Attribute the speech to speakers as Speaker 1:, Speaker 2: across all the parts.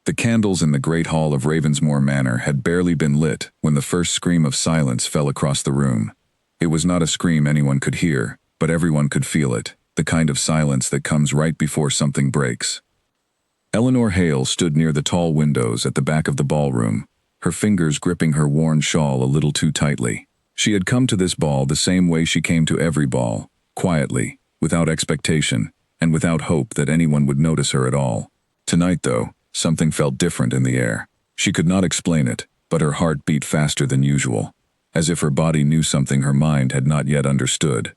Speaker 1: The candles in the great hall of Ravensmoor Manor had barely been lit when the first scream of silence fell across the room. It was not a scream anyone could hear, but everyone could feel it, the kind of silence that comes right before something breaks. Eleanor Hale stood near the tall windows at the back of the ballroom, her fingers gripping her worn shawl a little too tightly. She had come to this ball the same way she came to every ball, quietly, without expectation, and without hope that anyone would notice her at all. Tonight, though, something felt different in the air. She could not explain it, but her heart beat faster than usual, as if her body knew something her mind had not yet understood.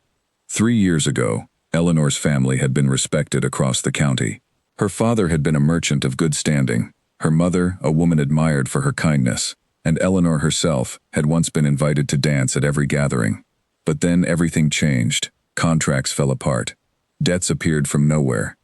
Speaker 1: 3 years ago, Eleanor's family had been respected across the county. Her father had been a merchant of good standing, her mother a woman admired for her kindness, and Eleanor herself had once been invited to dance at every gathering. But then everything changed. Contracts fell apart. Debts appeared from nowhere.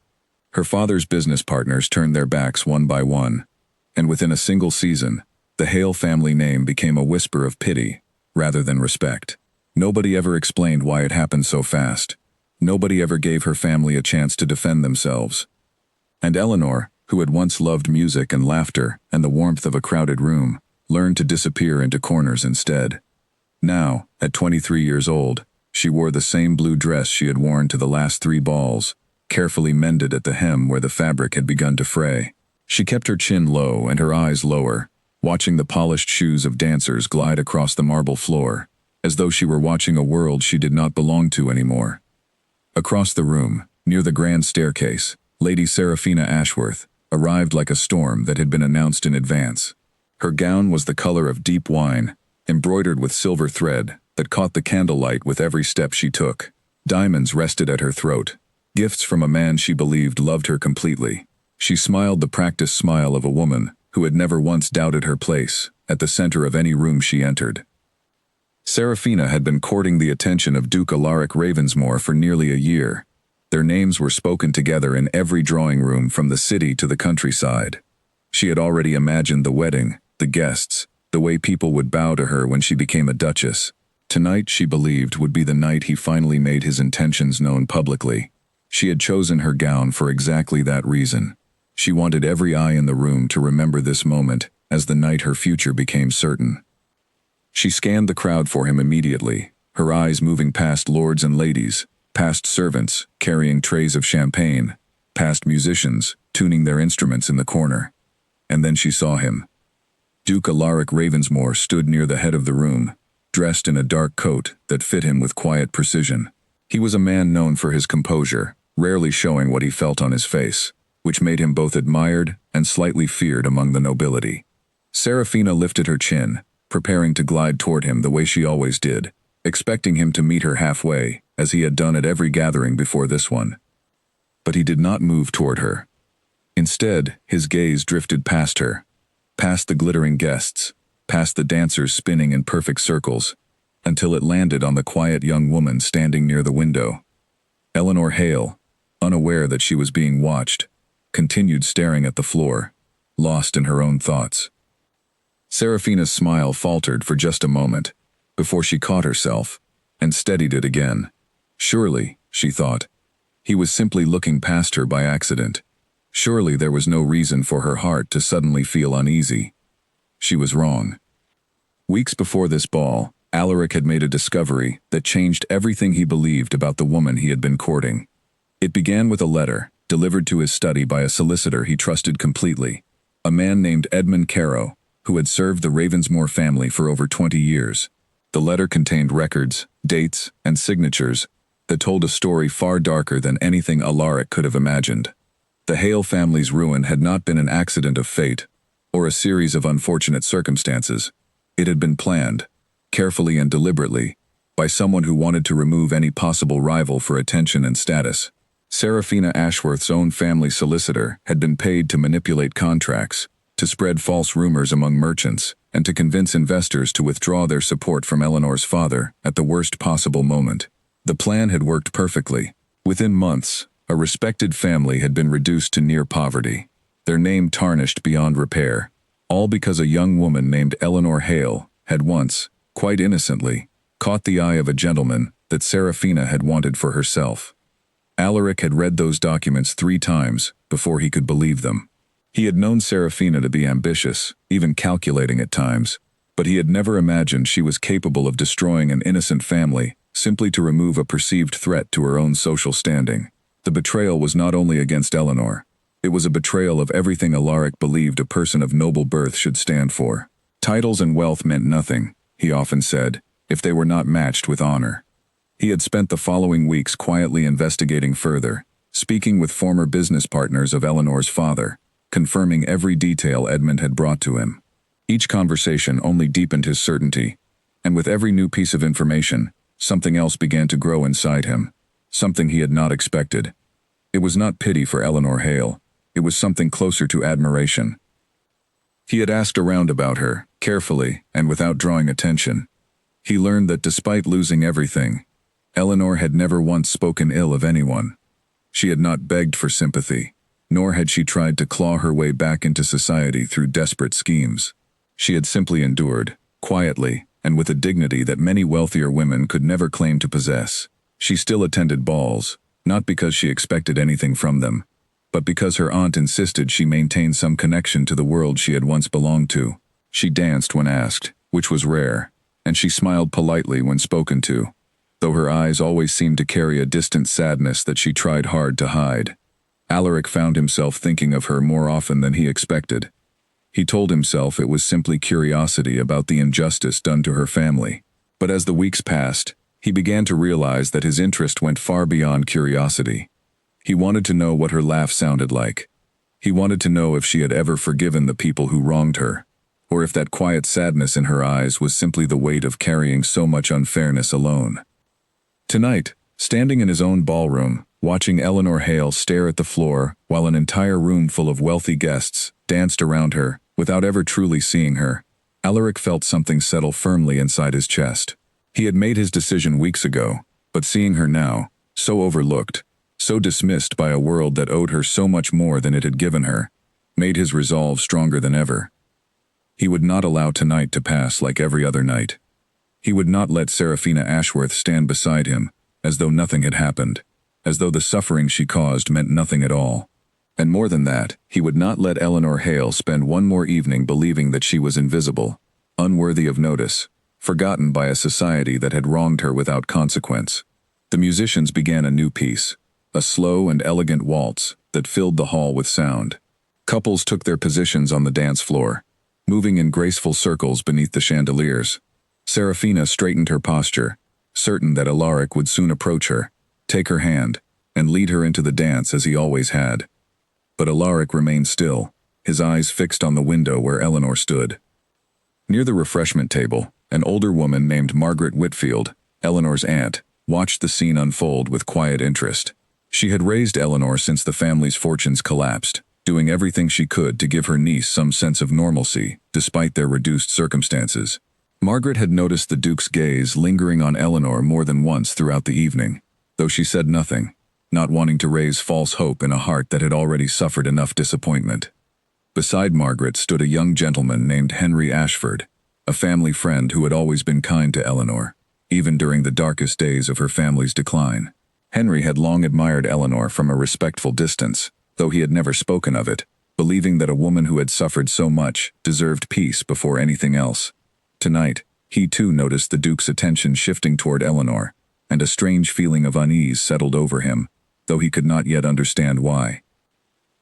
Speaker 1: Her father's business partners turned their backs one by one, and within a single season, the Hale family name became a whisper of pity rather than respect. Nobody ever explained why it happened so fast. Nobody ever gave her family a chance to defend themselves. And Eleanor, who had once loved music and laughter and the warmth of a crowded room, learned to disappear into corners instead. Now, at 23 years old, she wore the same blue dress she had worn to the last 3 balls, carefully mended at the hem where the fabric had begun to fray. She kept her chin low and her eyes lower, watching the polished shoes of dancers glide across the marble floor, as though she were watching a world she did not belong to anymore. Across the room, near the grand staircase, Lady Seraphina Ashworth arrived like a storm that had been announced in advance. Her gown was the color of deep wine, embroidered with silver thread that caught the candlelight with every step she took. Diamonds rested at her throat, gifts from a man she believed loved her completely. She smiled the practiced smile of a woman who had never once doubted her place at the center of any room she entered. Seraphina had been courting the attention of Duke Alaric Ravensmoor for nearly a year. Their names were spoken together in every drawing room from the city to the countryside. She had already imagined the wedding, the guests, the way people would bow to her when she became a duchess. Tonight, she believed, would be the night he finally made his intentions known publicly. She had chosen her gown for exactly that reason. She wanted every eye in the room to remember this moment as the night her future became certain. She scanned the crowd for him immediately, her eyes moving past lords and ladies, past servants carrying trays of champagne, past musicians tuning their instruments in the corner. And then she saw him. Duke Alaric Ravensmoor stood near the head of the room, dressed in a dark coat that fit him with quiet precision. He was a man known for his composure, rarely showing what he felt on his face, which made him both admired and slightly feared among the nobility. Seraphina lifted her chin, preparing to glide toward him the way she always did, expecting him to meet her halfway, as he had done at every gathering before this one. But he did not move toward her. Instead, his gaze drifted past her, past the glittering guests, past the dancers spinning in perfect circles, until it landed on the quiet young woman standing near the window. Eleanor Hale, unaware that she was being watched, continued staring at the floor, lost in her own thoughts. Seraphina's smile faltered for just a moment, before she caught herself, and steadied it again. Surely, she thought, he was simply looking past her by accident. Surely there was no reason for her heart to suddenly feel uneasy. She was wrong. Weeks before this ball, Alaric had made a discovery that changed everything he believed about the woman he had been courting. It began with a letter, delivered to his study by a solicitor he trusted completely, a man named Edmund Carow, who had served the Ravensmoor family for over 20 years. The letter contained records, dates, and signatures that told a story far darker than anything Alaric could have imagined. The Hale family's ruin had not been an accident of fate, or a series of unfortunate circumstances. It had been planned, carefully and deliberately, by someone who wanted to remove any possible rival for attention and status. Seraphina Ashworth's own family solicitor had been paid to manipulate contracts, to spread false rumors among merchants, and to convince investors to withdraw their support from Eleanor's father at the worst possible moment. The plan had worked perfectly. Within months, a respected family had been reduced to near poverty, their name tarnished beyond repair, all because a young woman named Eleanor Hale had once, quite innocently, caught the eye of a gentleman that Seraphina had wanted for herself. Alaric had read those documents 3 times before he could believe them. He had known Serafina to be ambitious, even calculating at times, but he had never imagined she was capable of destroying an innocent family simply to remove a perceived threat to her own social standing. The betrayal was not only against Eleanor. It was a betrayal of everything Alaric believed a person of noble birth should stand for. Titles and wealth meant nothing, he often said, if they were not matched with honor. He had spent the following weeks quietly investigating further, speaking with former business partners of Eleanor's father, confirming every detail Edmund had brought to him. Each conversation only deepened his certainty, and with every new piece of information, something else began to grow inside him, something he had not expected. It was not pity for Eleanor Hale, it was something closer to admiration. He had asked around about her, carefully and without drawing attention. He learned that despite losing everything, Eleanor had never once spoken ill of anyone. She had not begged for sympathy, nor had she tried to claw her way back into society through desperate schemes. She had simply endured, quietly, and with a dignity that many wealthier women could never claim to possess. She still attended balls, not because she expected anything from them, but because her aunt insisted she maintain some connection to the world she had once belonged to. She danced when asked, which was rare, and she smiled politely when spoken to, though her eyes always seemed to carry a distant sadness that she tried hard to hide. Alaric found himself thinking of her more often than he expected. He told himself it was simply curiosity about the injustice done to her family. But as the weeks passed, he began to realize that his interest went far beyond curiosity. He wanted to know what her laugh sounded like. He wanted to know if she had ever forgiven the people who wronged her, or if that quiet sadness in her eyes was simply the weight of carrying so much unfairness alone. Tonight, standing in his own ballroom, watching Eleanor Hale stare at the floor while an entire room full of wealthy guests danced around her, without ever truly seeing her, Alaric felt something settle firmly inside his chest. He had made his decision weeks ago, but seeing her now, so overlooked, so dismissed by a world that owed her so much more than it had given her, made his resolve stronger than ever. He would not allow tonight to pass like every other night. He would not let Serafina Ashworth stand beside him, as though nothing had happened, as though the suffering she caused meant nothing at all. And more than that, he would not let Eleanor Hale spend one more evening believing that she was invisible, unworthy of notice, forgotten by a society that had wronged her without consequence. The musicians began a new piece, a slow and elegant waltz that filled the hall with sound. Couples took their positions on the dance floor, moving in graceful circles beneath the chandeliers. Serafina straightened her posture, certain that Alaric would soon approach her, take her hand, and lead her into the dance as he always had. But Alaric remained still, his eyes fixed on the window where Eleanor stood. Near the refreshment table, an older woman named Margaret Whitfield, Eleanor's aunt, watched the scene unfold with quiet interest. She had raised Eleanor since the family's fortunes collapsed, doing everything she could to give her niece some sense of normalcy, despite their reduced circumstances. Margaret had noticed the Duke's gaze lingering on Eleanor more than once throughout the evening, though she said nothing, not wanting to raise false hope in a heart that had already suffered enough disappointment. Beside Margaret stood a young gentleman named Henry Ashford, a family friend who had always been kind to Eleanor, even during the darkest days of her family's decline. Henry had long admired Eleanor from a respectful distance, though he had never spoken of it, believing that a woman who had suffered so much deserved peace before anything else. Tonight, he too noticed the Duke's attention shifting toward Eleanor, and a strange feeling of unease settled over him, though he could not yet understand why.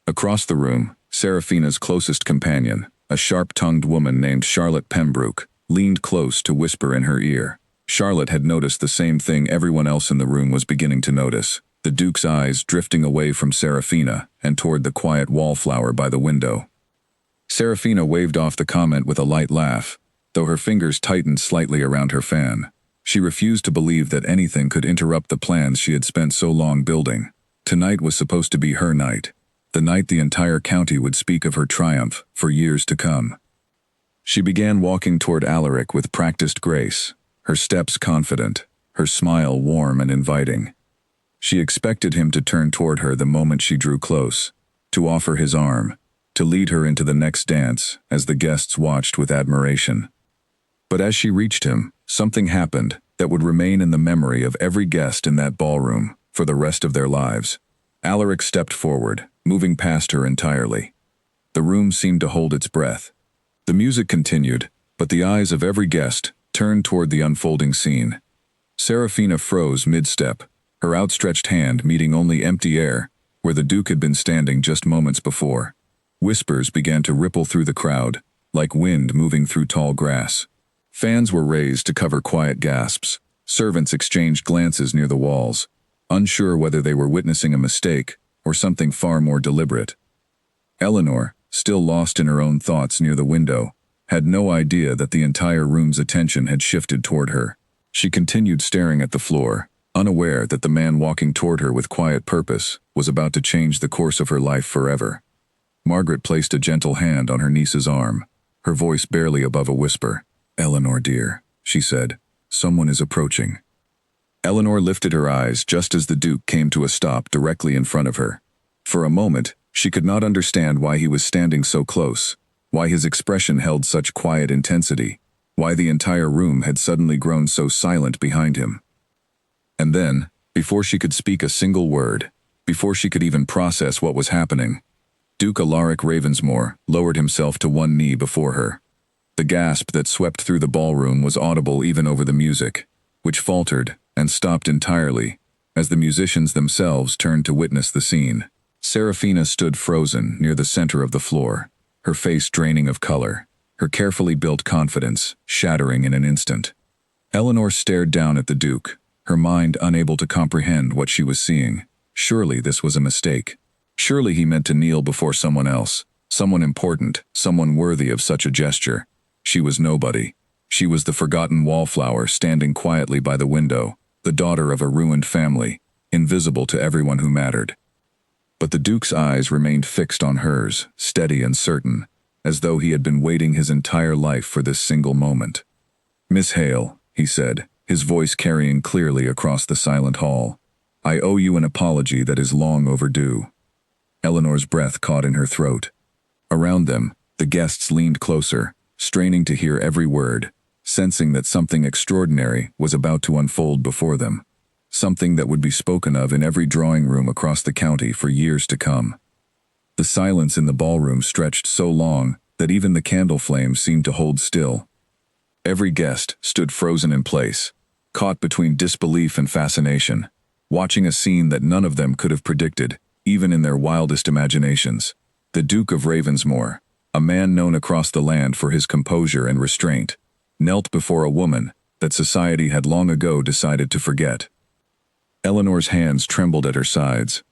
Speaker 1: Across the room, Serafina's closest companion, a sharp-tongued woman named Charlotte Pembroke, leaned close to whisper in her ear. Charlotte had noticed the same thing everyone else in the room was beginning to notice, the Duke's eyes drifting away from Serafina and toward the quiet Wallflower by the window. Serafina waved off the comment with a light laugh, though her fingers tightened slightly around her fan. She refused to believe that anything could interrupt the plans she had spent so long building. Tonight was supposed to be her night, the night the entire county would speak of her triumph for years to come. She began walking toward Alaric with practiced grace, her steps confident, her smile warm and inviting. She expected him to turn toward her the moment she drew close, to offer his arm, to lead her into the next dance as the guests watched with admiration. But as she reached him, something happened that would remain in the memory of every guest in that ballroom for the rest of their lives. Alaric stepped forward, moving past her entirely. The room seemed to hold its breath. The music continued, but the eyes of every guest turned toward the unfolding scene. Serafina froze mid-step, her outstretched hand meeting only empty air, where the Duke had been standing just moments before. Whispers began to ripple through the crowd, like wind moving through tall grass. Fans were raised to cover quiet gasps. Servants exchanged glances near the walls, unsure whether they were witnessing a mistake or something far more deliberate. Eleanor, still lost in her own thoughts near the window, had no idea that the entire room's attention had shifted toward her. She continued staring at the floor, unaware that the man walking toward her with quiet purpose was about to change the course of her life forever. Margaret placed a gentle hand on her niece's arm, her voice barely above a whisper. "Eleanor, dear," she said, "someone is approaching." Eleanor lifted her eyes just as the Duke came to a stop directly in front of her. For a moment, she could not understand why he was standing so close, why his expression held such quiet intensity, why the entire room had suddenly grown so silent behind him. And then, before she could speak a single word, before she could even process what was happening, Duke Alaric Ravensmore lowered himself to one knee before her. The gasp that swept through the ballroom was audible even over the music, which faltered and stopped entirely as the musicians themselves turned to witness the scene. Serafina stood frozen near the center of the floor, her face draining of color, her carefully built confidence shattering in an instant. Eleanor stared down at the Duke, her mind unable to comprehend what she was seeing. Surely this was a mistake. Surely he meant to kneel before someone else, someone important, someone worthy of such a gesture. She was nobody. She was the forgotten Wallflower standing quietly by the window, the daughter of a ruined family, invisible to everyone who mattered. But the Duke's eyes remained fixed on hers, steady and certain, as though he had been waiting his entire life for this single moment. "Miss Hale," he said, his voice carrying clearly across the silent hall, "I owe you an apology that is long overdue." Eleanor's breath caught in her throat. Around them, the guests leaned closer, straining to hear every word, sensing that something extraordinary was about to unfold before them. Something that would be spoken of in every drawing room across the county for years to come. The silence in the ballroom stretched so long that even the candle flames seemed to hold still. Every guest stood frozen in place, caught between disbelief and fascination, watching a scene that none of them could have predicted, even in their wildest imaginations. The Duke of Ravensmore, a man known across the land for his composure and restraint, knelt before a woman that society had long ago decided to forget. Eleanor's hands trembled at her sides.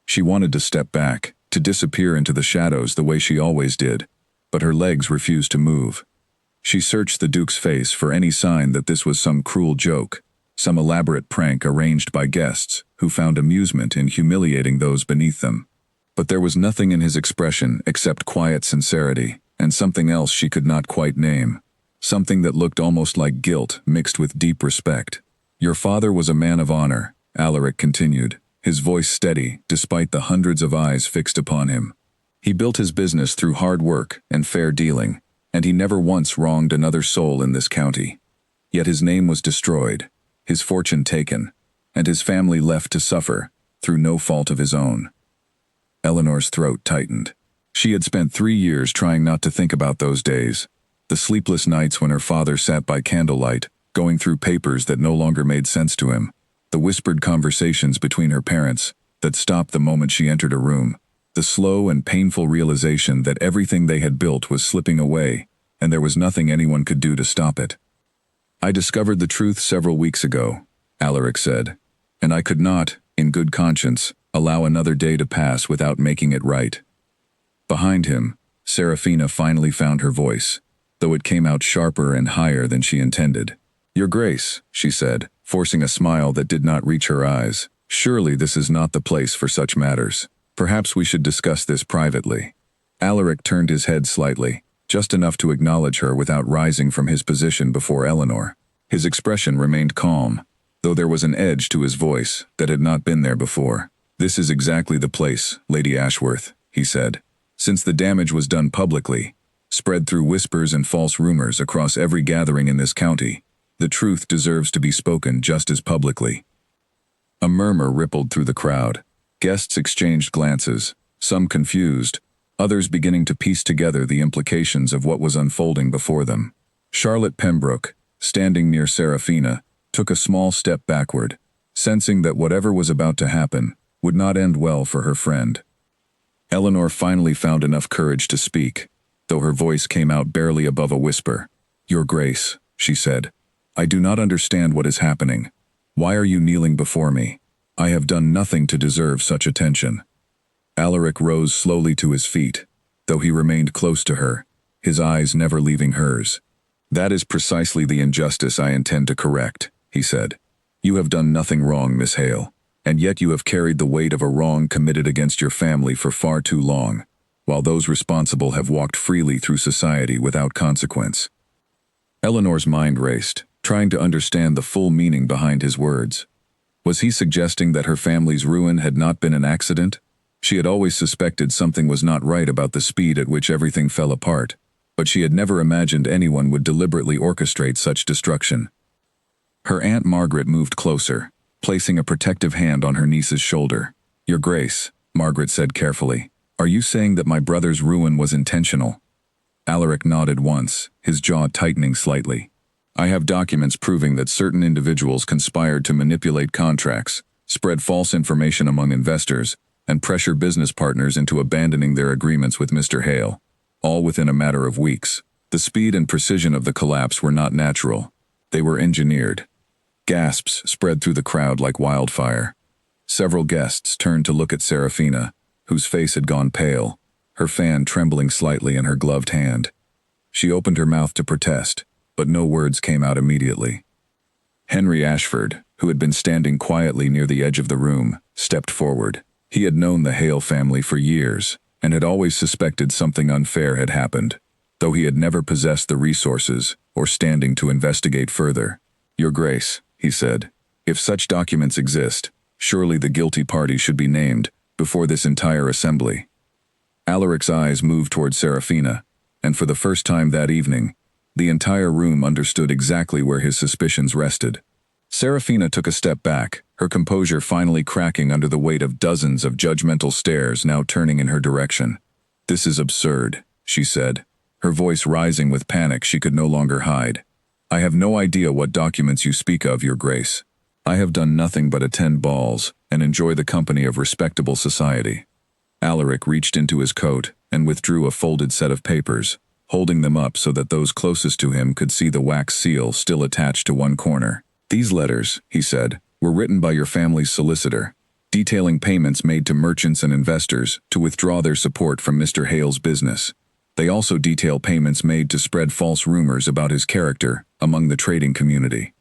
Speaker 1: She wanted to step back, to disappear into the shadows the way she always did, but her legs refused to move. She searched the Duke's face for any sign that this was some cruel joke, some elaborate prank arranged by guests who found amusement in humiliating those beneath them. But there was nothing in his expression except quiet sincerity, and something else she could not quite name. Something that looked almost like guilt mixed with deep respect. "Your father was a man of honor," Alaric continued, his voice steady despite the hundreds of eyes fixed upon him. "He built his business through hard work and fair dealing, and he never once wronged another soul in this county. Yet his name was destroyed, his fortune taken, and his family left to suffer through no fault of his own." Eleanor's throat tightened. She had spent 3 years trying not to think about those days, the sleepless nights when her father sat by candlelight, going through papers that no longer made sense to him, the whispered conversations between her parents that stopped the moment she entered a room, the slow and painful realization that everything they had built was slipping away, and there was nothing anyone could do to stop it. "I discovered the truth several weeks ago," Alaric said, "and I could not, in good conscience, allow another day to pass without making it right." Behind him, Serafina finally found her voice, though it came out sharper and higher than she intended. "Your Grace," she said, forcing a smile that did not reach her eyes, "surely this is not the place for such matters. Perhaps we should discuss this privately." Alaric turned his head slightly, just enough to acknowledge her without rising from his position before Eleanor. His expression remained calm, though there was an edge to his voice that had not been there before. "This is exactly the place, Lady Ashworth," he said. "Since the damage was done publicly, spread through whispers and false rumors across every gathering in this county, the truth deserves to be spoken just as publicly." A murmur rippled through the crowd. Guests exchanged glances, some confused, others beginning to piece together the implications of what was unfolding before them. Charlotte Pembroke, standing near Serafina, took a small step backward, sensing that whatever was about to happen would not end well for her friend. Eleanor finally found enough courage to speak, though her voice came out barely above a whisper. "Your Grace," she said, "I do not understand what is happening. Why are you kneeling before me? I have done nothing to deserve such attention." Alaric rose slowly to his feet, though he remained close to her, his eyes never leaving hers. "That is precisely the injustice I intend to correct," he said. "You have done nothing wrong, Miss Hale, and yet you have carried the weight of a wrong committed against your family for far too long, while those responsible have walked freely through society without consequence." Eleanor's mind raced, trying to understand the full meaning behind his words. Was he suggesting that her family's ruin had not been an accident? She had always suspected something was not right about the speed at which everything fell apart, but she had never imagined anyone would deliberately orchestrate such destruction. Her Aunt Margaret moved closer, placing a protective hand on her niece's shoulder. "Your Grace," Margaret said carefully, "are you saying that my brother's ruin was intentional?" Alaric nodded once, his jaw tightening slightly. "I have documents proving that certain individuals conspired to manipulate contracts, spread false information among investors, and pressure business partners into abandoning their agreements with Mr. Hale, all within a matter of weeks. The speed and precision of the collapse were not natural. They were engineered." Gasps spread through the crowd like wildfire. Several guests turned to look at Serafina, whose face had gone pale, her fan trembling slightly in her gloved hand. She opened her mouth to protest, but no words came out immediately. Henry Ashford, who had been standing quietly near the edge of the room, stepped forward. He had known the Hale family for years, and had always suspected something unfair had happened, though he had never possessed the resources or standing to investigate further. "Your Grace," he said, "if such documents exist, surely the guilty party should be named before this entire assembly." Alaric's eyes moved toward Serafina, and for the first time that evening, the entire room understood exactly where his suspicions rested. Serafina took a step back, her composure finally cracking under the weight of dozens of judgmental stares now turning in her direction. "This is absurd," she said, her voice rising with panic she could no longer hide. "I have no idea what documents you speak of, Your Grace. I have done nothing but attend balls and enjoy the company of respectable society." Alaric reached into his coat and withdrew a folded set of papers, holding them up so that those closest to him could see the wax seal still attached to one corner. "These letters," he said, "were written by your family's solicitor, detailing payments made to merchants and investors to withdraw their support from Mr. Hale's business. They also detail payments made to spread false rumors about his character among the trading community."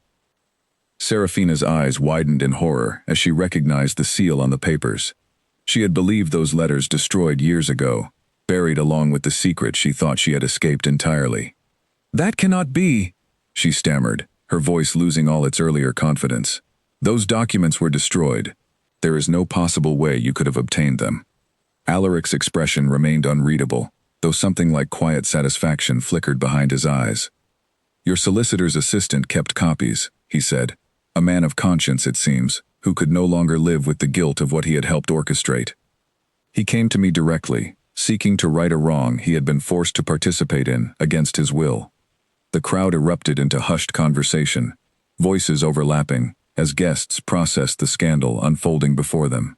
Speaker 1: Serafina's eyes widened in horror as she recognized the seal on the papers. She had believed those letters destroyed years ago, buried along with the secret she thought she had escaped entirely. "That cannot be," she stammered, her voice losing all its earlier confidence. "Those documents were destroyed. There is no possible way you could have obtained them." Alaric's expression remained unreadable, though something like quiet satisfaction flickered behind his eyes. "Your solicitor's assistant kept copies," he said, a man of conscience, it seems, who could no longer live with the guilt of what he had helped orchestrate. "He came to me directly, seeking to right a wrong he had been forced to participate in against his will." The crowd erupted into hushed conversation, voices overlapping, as guests processed the scandal unfolding before them.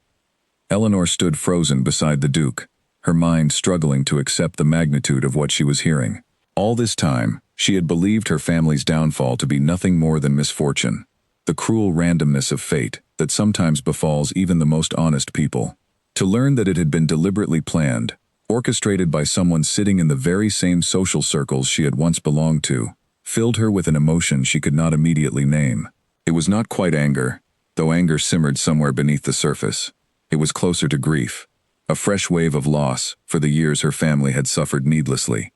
Speaker 1: Eleanor stood frozen beside the Duke, her mind struggling to accept the magnitude of what she was hearing. All this time, she had believed her family's downfall to be nothing more than misfortune, the cruel randomness of fate that sometimes befalls even the most honest people. To learn that it had been deliberately planned, orchestrated by someone sitting in the very same social circles she had once belonged to, filled her with an emotion she could not immediately name. It was not quite anger, though anger simmered somewhere beneath the surface. It was closer to grief, a fresh wave of loss for the years her family had suffered needlessly.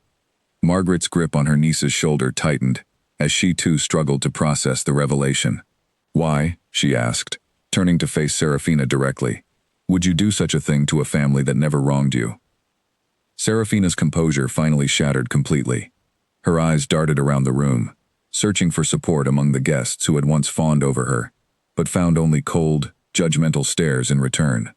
Speaker 1: Margaret's grip on her niece's shoulder tightened, as she too struggled to process the revelation. "Why?" she asked, turning to face Serafina directly. "Would you do such a thing to a family that never wronged you?" Serafina's composure finally shattered completely. Her eyes darted around the room, searching for support among the guests who had once fawned over her, but found only cold, judgmental stares in return.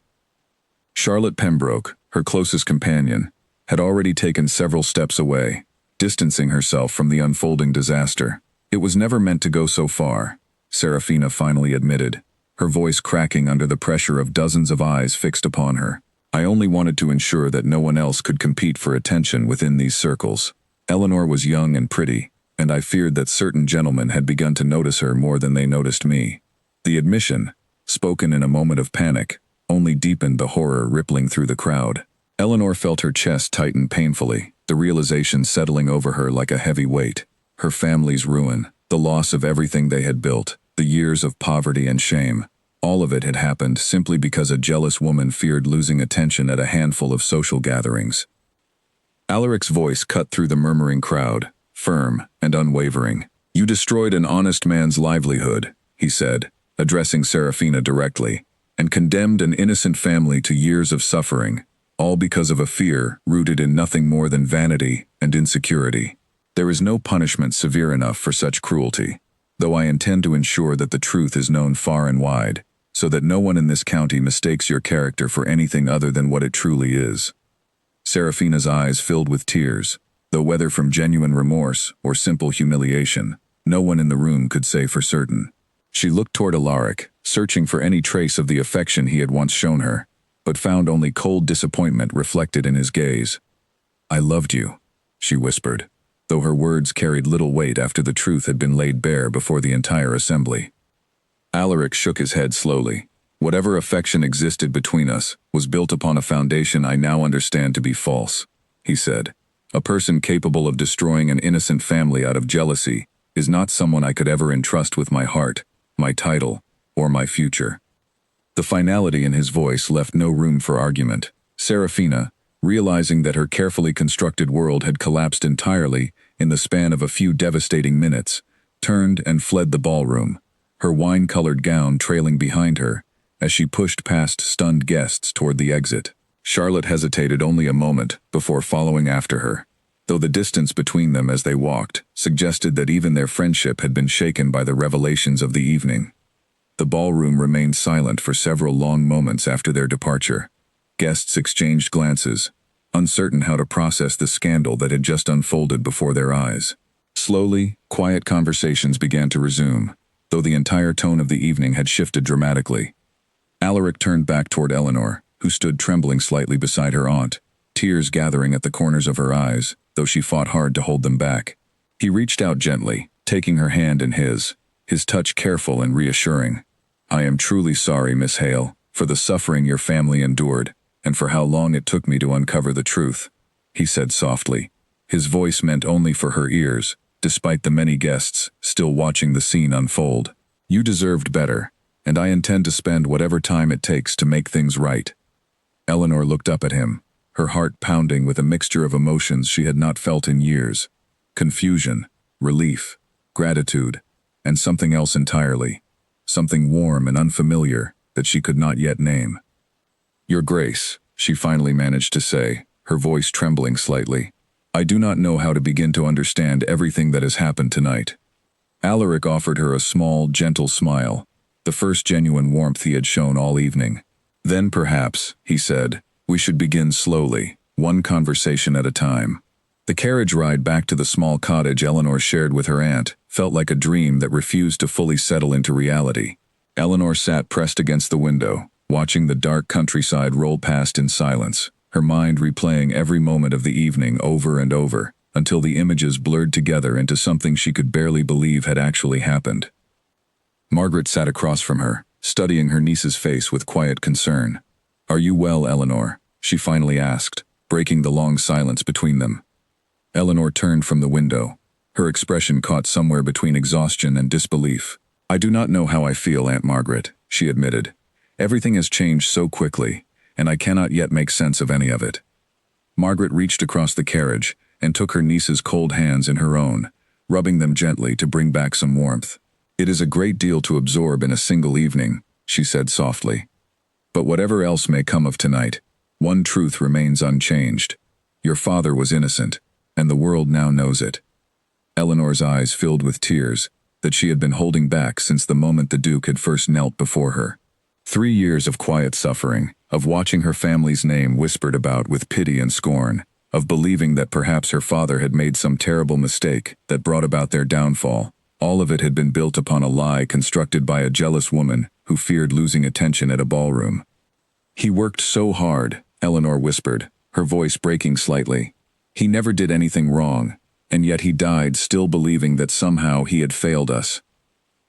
Speaker 1: Charlotte Pembroke, her closest companion, had already taken several steps away, distancing herself from the unfolding disaster. It was never meant to go so far, Serafina finally admitted, her voice cracking under the pressure of dozens of eyes fixed upon her. I only wanted to ensure that no one else could compete for attention within these circles. Eleanor was young and pretty, and I feared that certain gentlemen had begun to notice her more than they noticed me. The admission, spoken in a moment of panic, only deepened the horror rippling through the crowd. Eleanor felt her chest tighten painfully, the realization settling over her like a heavy weight. Her family's ruin, the loss of everything they had built, the years of poverty and shame. All of it had happened simply because a jealous woman feared losing attention at a handful of social gatherings. Alaric's voice cut through the murmuring crowd, firm and unwavering. You destroyed an honest man's livelihood, he said, addressing Serafina directly, and condemned an innocent family to years of suffering, all because of a fear rooted in nothing more than vanity and insecurity. There is no punishment severe enough for such cruelty, though I intend to ensure that the truth is known far and wide, so that no one in this county mistakes your character for anything other than what it truly is. Serafina's eyes filled with tears, though whether from genuine remorse or simple humiliation, no one in the room could say for certain. She looked toward Alaric, searching for any trace of the affection he had once shown her, but found only cold disappointment reflected in his gaze. I loved you, she whispered, though her words carried little weight after the truth had been laid bare before the entire assembly. Alaric shook his head slowly. Whatever affection existed between us was built upon a foundation I now understand to be false, he said. A person capable of destroying an innocent family out of jealousy is not someone I could ever entrust with my heart, my title, or my future. The finality in his voice left no room for argument. Serafina, realizing that her carefully constructed world had collapsed entirely in the span of a few devastating minutes, turned and fled the ballroom, her wine-colored gown trailing behind her as she pushed past stunned guests toward the exit. Charlotte hesitated only a moment before following after her, though the distance between them as they walked suggested that even their friendship had been shaken by the revelations of the evening. The ballroom remained silent for several long moments after their departure. Guests exchanged glances, uncertain how to process the scandal that had just unfolded before their eyes. Slowly, quiet conversations began to resume, though the entire tone of the evening had shifted dramatically. Alaric turned back toward Eleanor, who stood trembling slightly beside her aunt, tears gathering at the corners of her eyes, though she fought hard to hold them back. He reached out gently, taking her hand in his touch careful and reassuring. I am truly sorry, Miss Hale, for the suffering your family endured, and for how long it took me to uncover the truth, he said softly, his voice meant only for her ears, despite the many guests still watching the scene unfold. You deserved better, and I intend to spend whatever time it takes to make things right. Eleanor looked up at him, her heart pounding with a mixture of emotions she had not felt in years. Confusion, relief, gratitude, and something else entirely. Something warm and unfamiliar that she could not yet name. Your Grace, she finally managed to say, her voice trembling slightly. I do not know how to begin to understand everything that has happened tonight. Alaric offered her a small, gentle smile, the first genuine warmth he had shown all evening. Then perhaps, he said, we should begin slowly, one conversation at a time. The carriage ride back to the small cottage Eleanor shared with her aunt felt like a dream that refused to fully settle into reality. Eleanor sat pressed against the window, watching the dark countryside roll past in silence, her mind replaying every moment of the evening over and over, until the images blurred together into something she could barely believe had actually happened. Margaret sat across from her, studying her niece's face with quiet concern. Are you well, Eleanor? She finally asked, breaking the long silence between them. Eleanor turned from the window, her expression caught somewhere between exhaustion and disbelief. I do not know how I feel, Aunt Margaret, she admitted. Everything has changed so quickly, and I cannot yet make sense of any of it. Margaret reached across the carriage and took her niece's cold hands in her own, rubbing them gently to bring back some warmth. It is a great deal to absorb in a single evening, she said softly. But whatever else may come of tonight, one truth remains unchanged. Your father was innocent, and the world now knows it. Eleanor's eyes filled with tears that she had been holding back since the moment the Duke had first knelt before her. 3 years of quiet suffering, of watching her family's name whispered about with pity and scorn, of believing that perhaps her father had made some terrible mistake that brought about their downfall. All of it had been built upon a lie constructed by a jealous woman who feared losing attention at a ballroom. "He worked so hard," Eleanor whispered, her voice breaking slightly. "He never did anything wrong, and yet he died still believing that somehow he had failed us."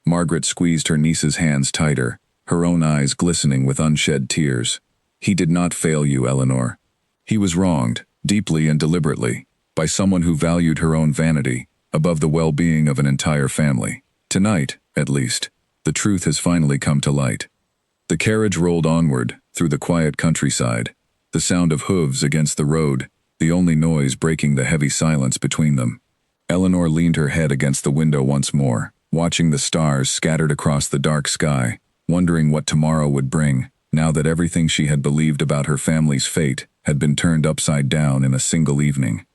Speaker 1: Margaret squeezed her niece's hands tighter, her own eyes glistening with unshed tears. "He did not fail you, Eleanor. He was wronged, deeply and deliberately, by someone who valued her own vanity above the well-being of an entire family. Tonight, at least, the truth has finally come to light." The carriage rolled onward, through the quiet countryside, the sound of hooves against the road, the only noise breaking the heavy silence between them. Eleanor leaned her head against the window once more, watching the stars scattered across the dark sky, wondering what tomorrow would bring, now that everything she had believed about her family's fate had been turned upside down in a single evening.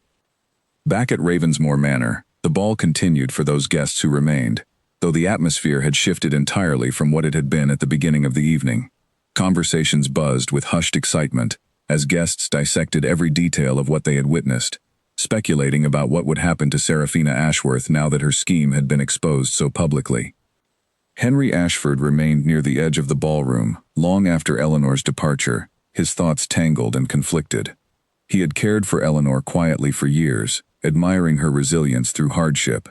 Speaker 1: Back at Ravensmoor Manor, the ball continued for those guests who remained, though the atmosphere had shifted entirely from what it had been at the beginning of the evening. Conversations buzzed with hushed excitement as guests dissected every detail of what they had witnessed, speculating about what would happen to Seraphina Ashworth now that her scheme had been exposed so publicly. Henry Ashford remained near the edge of the ballroom, long after Eleanor's departure, his thoughts tangled and conflicted. He had cared for Eleanor quietly for years, admiring her resilience through hardship,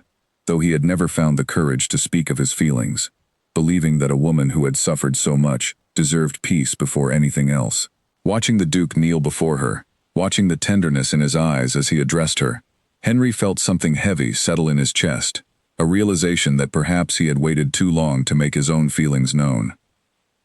Speaker 1: though he had never found the courage to speak of his feelings, believing that a woman who had suffered so much deserved peace before anything else. Watching the Duke kneel before her, watching the tenderness in his eyes as he addressed her, Henry felt something heavy settle in his chest, a realization that perhaps he had waited too long to make his own feelings known.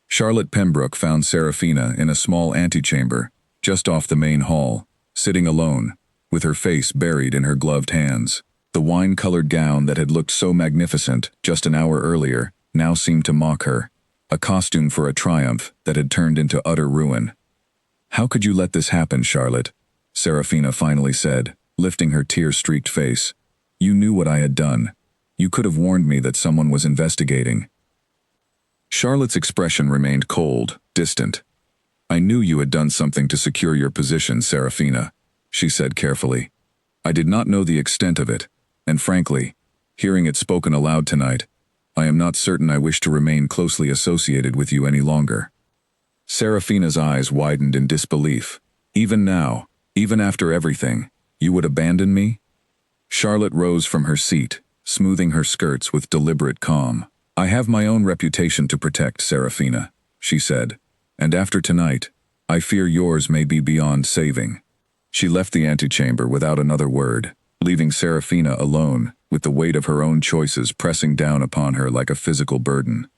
Speaker 1: Charlotte Pembroke found Seraphina in a small antechamber, just off the main hall, sitting alone, with her face buried in her gloved hands. The wine-colored gown that had looked so magnificent just an hour earlier now seemed to mock her, a costume for a triumph that had turned into utter ruin. "How could you let this happen, Charlotte?" Seraphina finally said, lifting her tear-streaked face. "You knew what I had done. You could have warned me that someone was investigating." Charlotte's expression remained cold, distant. "I knew you had done something to secure your position, Seraphina," she said carefully. "I did not know the extent of it, and frankly, hearing it spoken aloud tonight, I am not certain I wish to remain closely associated with you any longer." Seraphina's eyes widened in disbelief. "Even now, even after everything, you would abandon me?" Charlotte rose from her seat, smoothing her skirts with deliberate calm. "I have my own reputation to protect, Seraphina," she said, "and after tonight, I fear yours may be beyond saving." She left the antechamber without another word, leaving Seraphina alone, with the weight of her own choices pressing down upon her like a physical burden.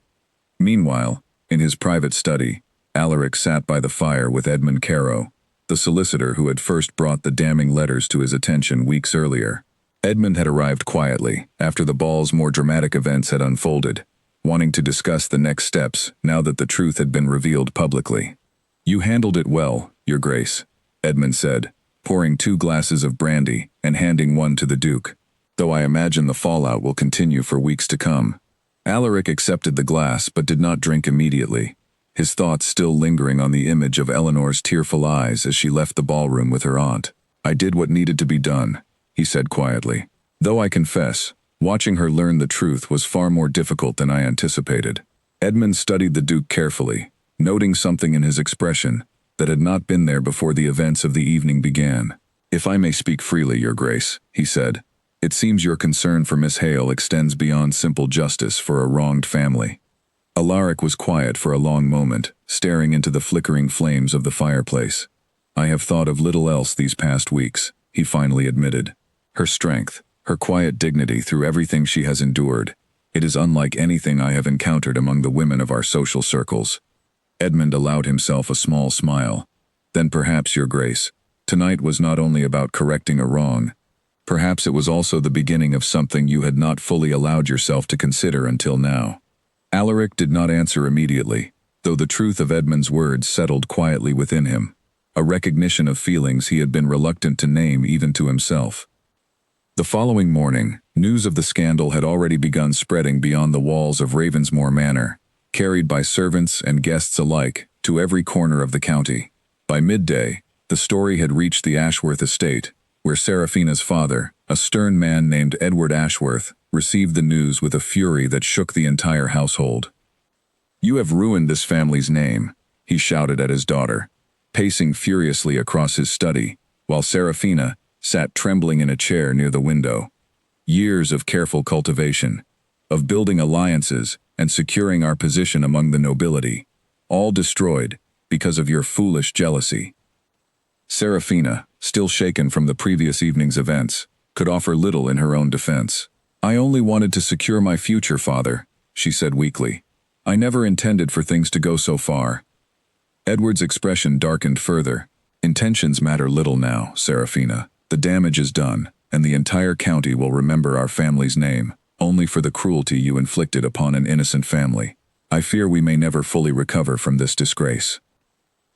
Speaker 1: Meanwhile, in his private study, Alaric sat by the fire with Edmund Caro, the solicitor who had first brought the damning letters to his attention weeks earlier. Edmund had arrived quietly, after the ball's more dramatic events had unfolded, wanting to discuss the next steps now that the truth had been revealed publicly. "You handled it well, Your Grace," Edmund said, pouring 2 glasses of brandy and handing one to the Duke, "though I imagine the fallout will continue for weeks to come." Alaric accepted the glass but did not drink immediately, his thoughts still lingering on the image of Eleanor's tearful eyes as she left the ballroom with her aunt. "I did what needed to be done," he said quietly, "though I confess, watching her learn the truth was far more difficult than I anticipated." Edmund studied the Duke carefully, noting something in his expression that had not been there before the events of the evening began. "If I may speak freely, Your Grace," he said, "it seems your concern for Miss Hale extends beyond simple justice for a wronged family." Alaric was quiet for a long moment, staring into the flickering flames of the fireplace. "I have thought of little else these past weeks," he finally admitted. "Her strength, her quiet dignity through everything she has endured, it is unlike anything I have encountered among the women of our social circles." Edmund allowed himself a small smile. "Then perhaps, Your Grace, tonight was not only about correcting a wrong. Perhaps it was also the beginning of something you had not fully allowed yourself to consider until now." Alaric did not answer immediately, though the truth of Edmund's words settled quietly within him, a recognition of feelings he had been reluctant to name even to himself. The following morning, news of the scandal had already begun spreading beyond the walls of Ravensmoor Manor, carried by servants and guests alike to every corner of the county. By midday, The story had reached the Ashworth estate, where Seraphina's father, a stern man named Edward Ashworth, received the news with a fury that shook the entire household. "You have ruined this family's name," he shouted at his daughter, pacing furiously across his study, while Seraphina sat trembling in a chair near the window. "Years of careful cultivation, of building alliances and securing our position among the nobility, all destroyed because of your foolish jealousy." Seraphina, still shaken from the previous evening's events, could offer little in her own defense. "I only wanted to secure my future, father," she said weakly. "I never intended for things to go so far." Edward's expression darkened further. "Intentions matter little now, Seraphina. The damage is done, and the entire county will remember our family's name, only for the cruelty you inflicted upon an innocent family. I fear we may never fully recover from this disgrace."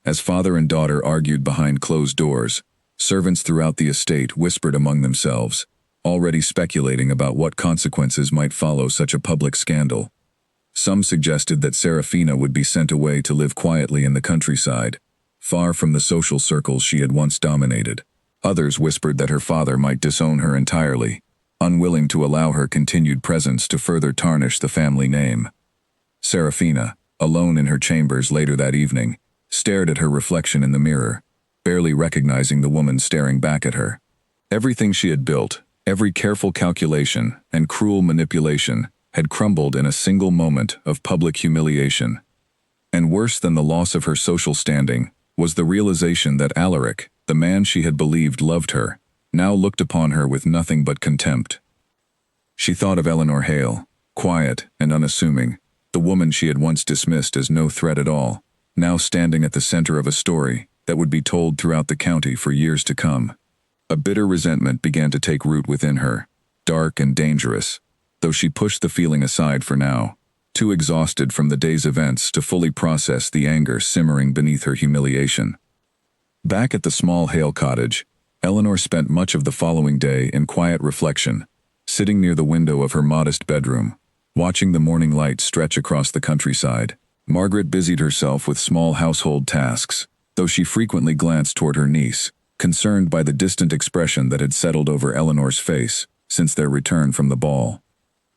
Speaker 1: As father and daughter argued behind closed doors, servants throughout the estate whispered among themselves, already speculating about what consequences might follow such a public scandal. Some suggested that Seraphina would be sent away to live quietly in the countryside, far from the social circles she had once dominated. Others whispered that her father might disown her entirely, unwilling to allow her continued presence to further tarnish the family name. Seraphina, alone in her chambers later that evening, stared at her reflection in the mirror, barely recognizing the woman staring back at her. Everything she had built, every careful calculation and cruel manipulation, had crumbled in a single moment of public humiliation. And worse than the loss of her social standing was the realization that Alaric, the man she had believed loved her, now looked upon her with nothing but contempt. She thought of Eleanor Hale, quiet and unassuming, the woman she had once dismissed as no threat at all, now standing at the center of a story that would be told throughout the county for years to come. A bitter resentment began to take root within her, dark and dangerous, though she pushed the feeling aside for now, too exhausted from the day's events to fully process the anger simmering beneath her humiliation. Back at the small Hale cottage, Eleanor spent much of the following day in quiet reflection, sitting near the window of her modest bedroom, watching the morning light stretch across the countryside. Margaret busied herself with small household tasks, though she frequently glanced toward her niece, concerned by the distant expression that had settled over Eleanor's face since their return from the ball.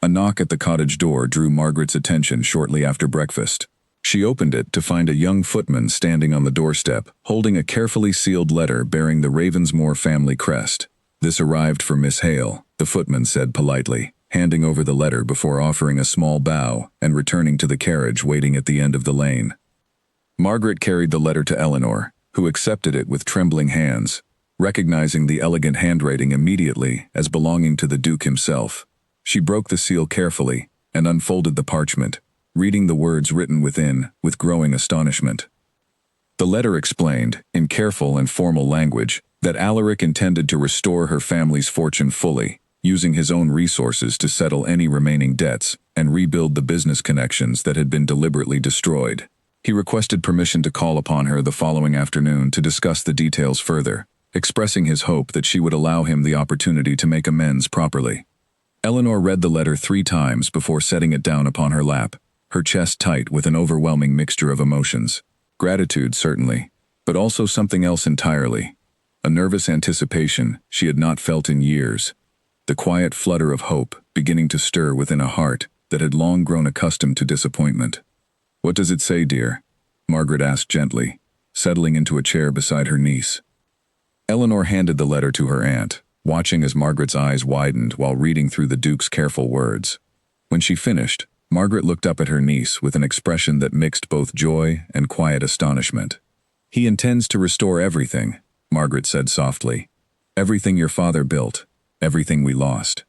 Speaker 1: A knock at the cottage door drew Margaret's attention shortly after breakfast. She opened it to find a young footman standing on the doorstep, holding a carefully sealed letter bearing the Ravensmore family crest. "This arrived for Miss Hale," the footman said politely, handing over the letter before offering a small bow and returning to the carriage waiting at the end of the lane. Margaret carried the letter to Eleanor, who accepted it with trembling hands, recognizing the elegant handwriting immediately as belonging to the Duke himself. She broke the seal carefully and unfolded the parchment, reading the words written within with growing astonishment. The letter explained, in careful and formal language, that Alaric intended to restore her family's fortune fully, using his own resources to settle any remaining debts and rebuild the business connections that had been deliberately destroyed. He requested permission to call upon her the following afternoon to discuss the details further, expressing his hope that she would allow him the opportunity to make amends properly. Eleanor read the letter 3 times before setting it down upon her lap, her chest tight with an overwhelming mixture of emotions. Gratitude, certainly, but also something else entirely. A nervous anticipation she had not felt in years. The quiet flutter of hope beginning to stir within a heart that had long grown accustomed to disappointment. "What does it say, dear?" Margaret asked gently, settling into a chair beside her niece. Eleanor handed the letter to her aunt, watching as Margaret's eyes widened while reading through the Duke's careful words. When she finished, Margaret looked up at her niece with an expression that mixed both joy and quiet astonishment. "He intends to restore everything," Margaret said softly. "Everything your father built, everything we lost."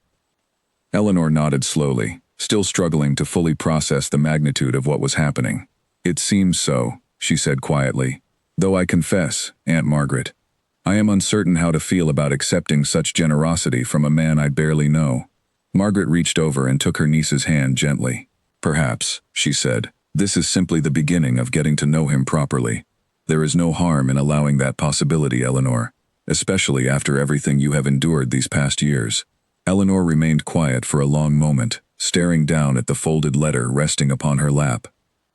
Speaker 1: Eleanor nodded slowly, still struggling to fully process the magnitude of what was happening. "It seems so," she said quietly, "though I confess, Aunt Margaret, I am uncertain how to feel about accepting such generosity from a man I barely know." Margaret reached over and took her niece's hand gently. "Perhaps," she said, "this is simply the beginning of getting to know him properly. There is no harm in allowing that possibility, Eleanor, especially after everything you have endured these past years." Eleanor remained quiet for a long moment, staring down at the folded letter resting upon her lap.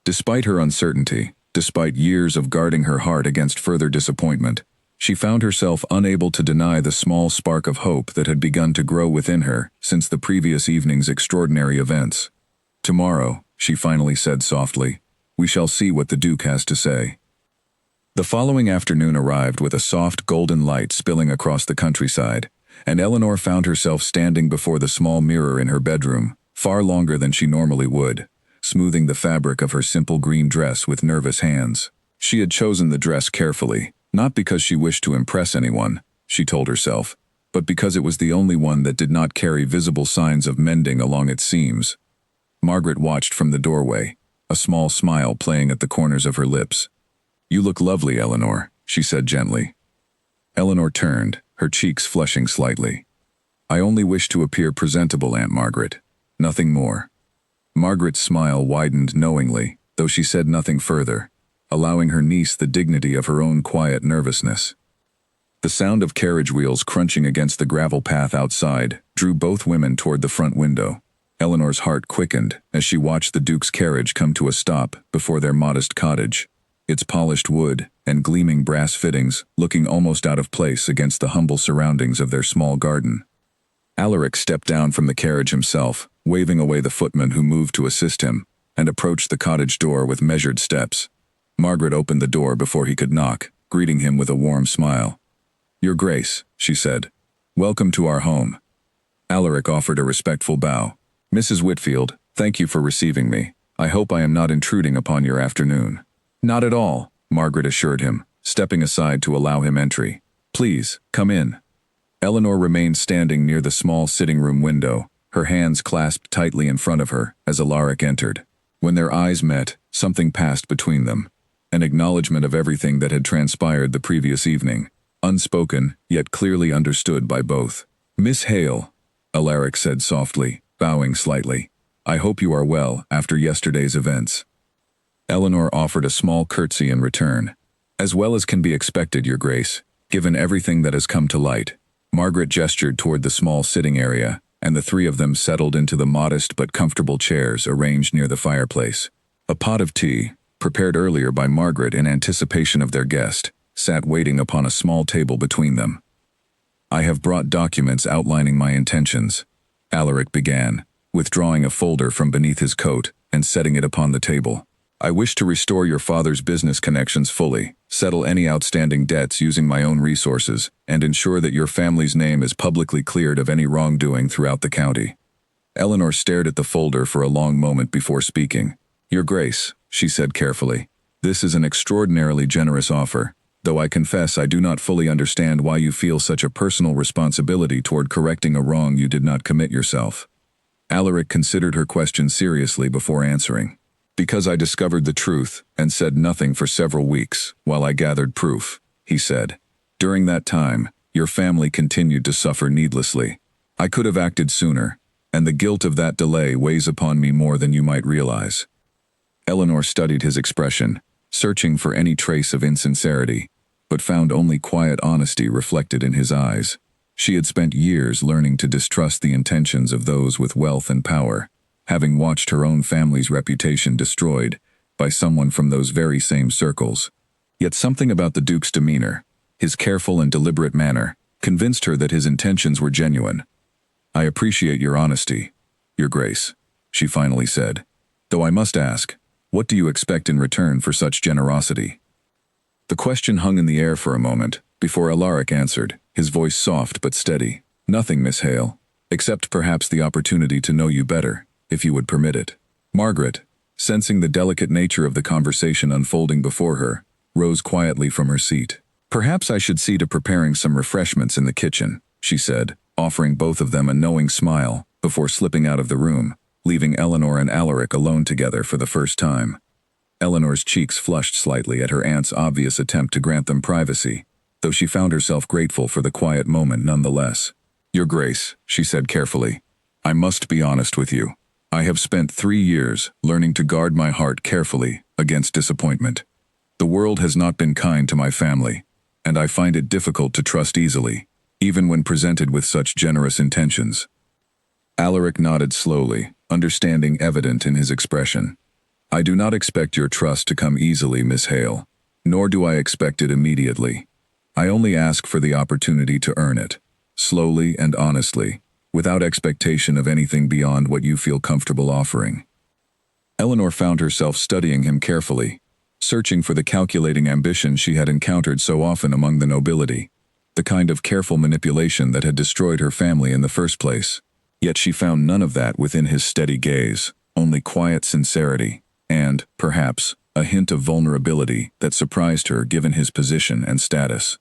Speaker 1: Despite her uncertainty, despite years of guarding her heart against further disappointment, She found herself unable to deny the small spark of hope that had begun to grow within her since the previous evening's extraordinary events. "Tomorrow," she finally said softly, "we shall see what the Duke has to say." The following afternoon arrived with a soft golden light spilling across the countryside, and Eleanor found herself standing before the small mirror in her bedroom, far longer than she normally would, smoothing the fabric of her simple green dress with nervous hands. She had chosen the dress carefully, not because she wished to impress anyone, she told herself, but because it was the only one that did not carry visible signs of mending along its seams. Margaret watched from the doorway, a small smile playing at the corners of her lips. "You look lovely, Eleanor," she said gently. Eleanor turned, her cheeks flushing slightly. "I only wish to appear presentable, Aunt Margaret. Nothing more." Margaret's smile widened knowingly, though she said nothing further, allowing her niece the dignity of her own quiet nervousness. The sound of carriage wheels crunching against the gravel path outside drew both women toward the front window. Eleanor's heart quickened as she watched the Duke's carriage come to a stop before their modest cottage, its polished wood and gleaming brass fittings looking almost out of place against the humble surroundings of their small garden. Alaric stepped down from the carriage himself, waving away the footman who moved to assist him, and approached the cottage door with measured steps. Margaret opened the door before he could knock, greeting him with a warm smile. "Your Grace," she said. "Welcome to our home." Alaric offered a respectful bow. "Mrs. Whitfield, thank you for receiving me. I hope I am not intruding upon your afternoon." "Not at all," Margaret assured him, stepping aside to allow him entry. "Please, come in." Eleanor remained standing near the small sitting-room window, her hands clasped tightly in front of her as Alaric entered. When their eyes met, something passed between them. An acknowledgement of everything that had transpired the previous evening, unspoken yet clearly understood by both. "Miss Hale," Alaric said softly, bowing slightly. "I hope you are well after yesterday's events." Eleanor offered a small curtsy in return. "As well as can be expected, Your Grace, given everything that has come to light." Margaret gestured toward the small sitting area, and the three of them settled into the modest but comfortable chairs arranged near the fireplace. A pot of tea, prepared earlier by Margaret in anticipation of their guest, sat waiting upon a small table between them. "I have brought documents outlining my intentions," Alaric began, withdrawing a folder from beneath his coat and setting it upon the table. "I wish to restore your father's business connections fully, settle any outstanding debts using my own resources, and ensure that your family's name is publicly cleared of any wrongdoing throughout the county." Eleanor stared at the folder for a long moment before speaking. "Your Grace," she said carefully, "this is an extraordinarily generous offer, though I confess I do not fully understand why you feel such a personal responsibility toward correcting a wrong you did not commit yourself." Alaric considered her question seriously before answering. "Because I discovered the truth and said nothing for several weeks while I gathered proof," he said. "During that time, your family continued to suffer needlessly. I could have acted sooner, and the guilt of that delay weighs upon me more than you might realize." Eleanor studied his expression, searching for any trace of insincerity, but found only quiet honesty reflected in his eyes. She had spent years learning to distrust the intentions of those with wealth and power, having watched her own family's reputation destroyed by someone from those very same circles. Yet something about the Duke's demeanor, his careful and deliberate manner, convinced her that his intentions were genuine. "I appreciate your honesty, Your Grace," she finally said. "Though I must ask, what do you expect in return for such generosity?" The question hung in the air for a moment, before Alaric answered, his voice soft but steady. "Nothing, Miss Hale, except perhaps the opportunity to know you better, if you would permit it." Margaret, sensing the delicate nature of the conversation unfolding before her, rose quietly from her seat. "Perhaps I should see to preparing some refreshments in the kitchen," she said, offering both of them a knowing smile, before slipping out of the room, leaving Eleanor and Alaric alone together for the first time. Eleanor's cheeks flushed slightly at her aunt's obvious attempt to grant them privacy, though she found herself grateful for the quiet moment nonetheless. "Your Grace," she said carefully, "I must be honest with you. I have spent 3 years learning to guard my heart carefully against disappointment. The world has not been kind to my family, and I find it difficult to trust easily, even when presented with such generous intentions." Alaric nodded slowly, understanding evident in his expression. "I do not expect your trust to come easily, Miss Hale, nor do I expect it immediately. I only ask for the opportunity to earn it, slowly and honestly, without expectation of anything beyond what you feel comfortable offering." Eleanor found herself studying him carefully, searching for the calculating ambition she had encountered so often among the nobility, the kind of careful manipulation that had destroyed her family in the first place. Yet she found none of that within his steady gaze, only quiet sincerity, and, perhaps, a hint of vulnerability that surprised her given his position and status.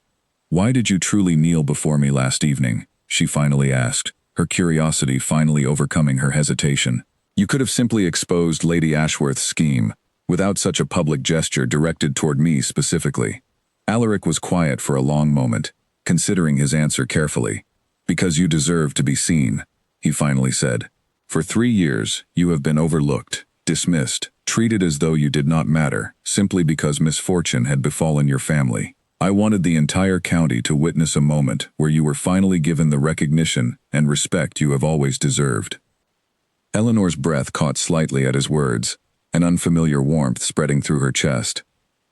Speaker 1: "Why did you truly kneel before me last evening?" she finally asked, her curiosity finally overcoming her hesitation. "You could have simply exposed Lady Ashworth's scheme, without such a public gesture directed toward me specifically." Alaric was quiet for a long moment, considering his answer carefully. "Because you deserve to be seen," he finally said. "For 3 years, you have been overlooked, dismissed, treated as though you did not matter, simply because misfortune had befallen your family. I wanted the entire county to witness a moment where you were finally given the recognition and respect you have always deserved." Eleanor's breath caught slightly at his words, an unfamiliar warmth spreading through her chest.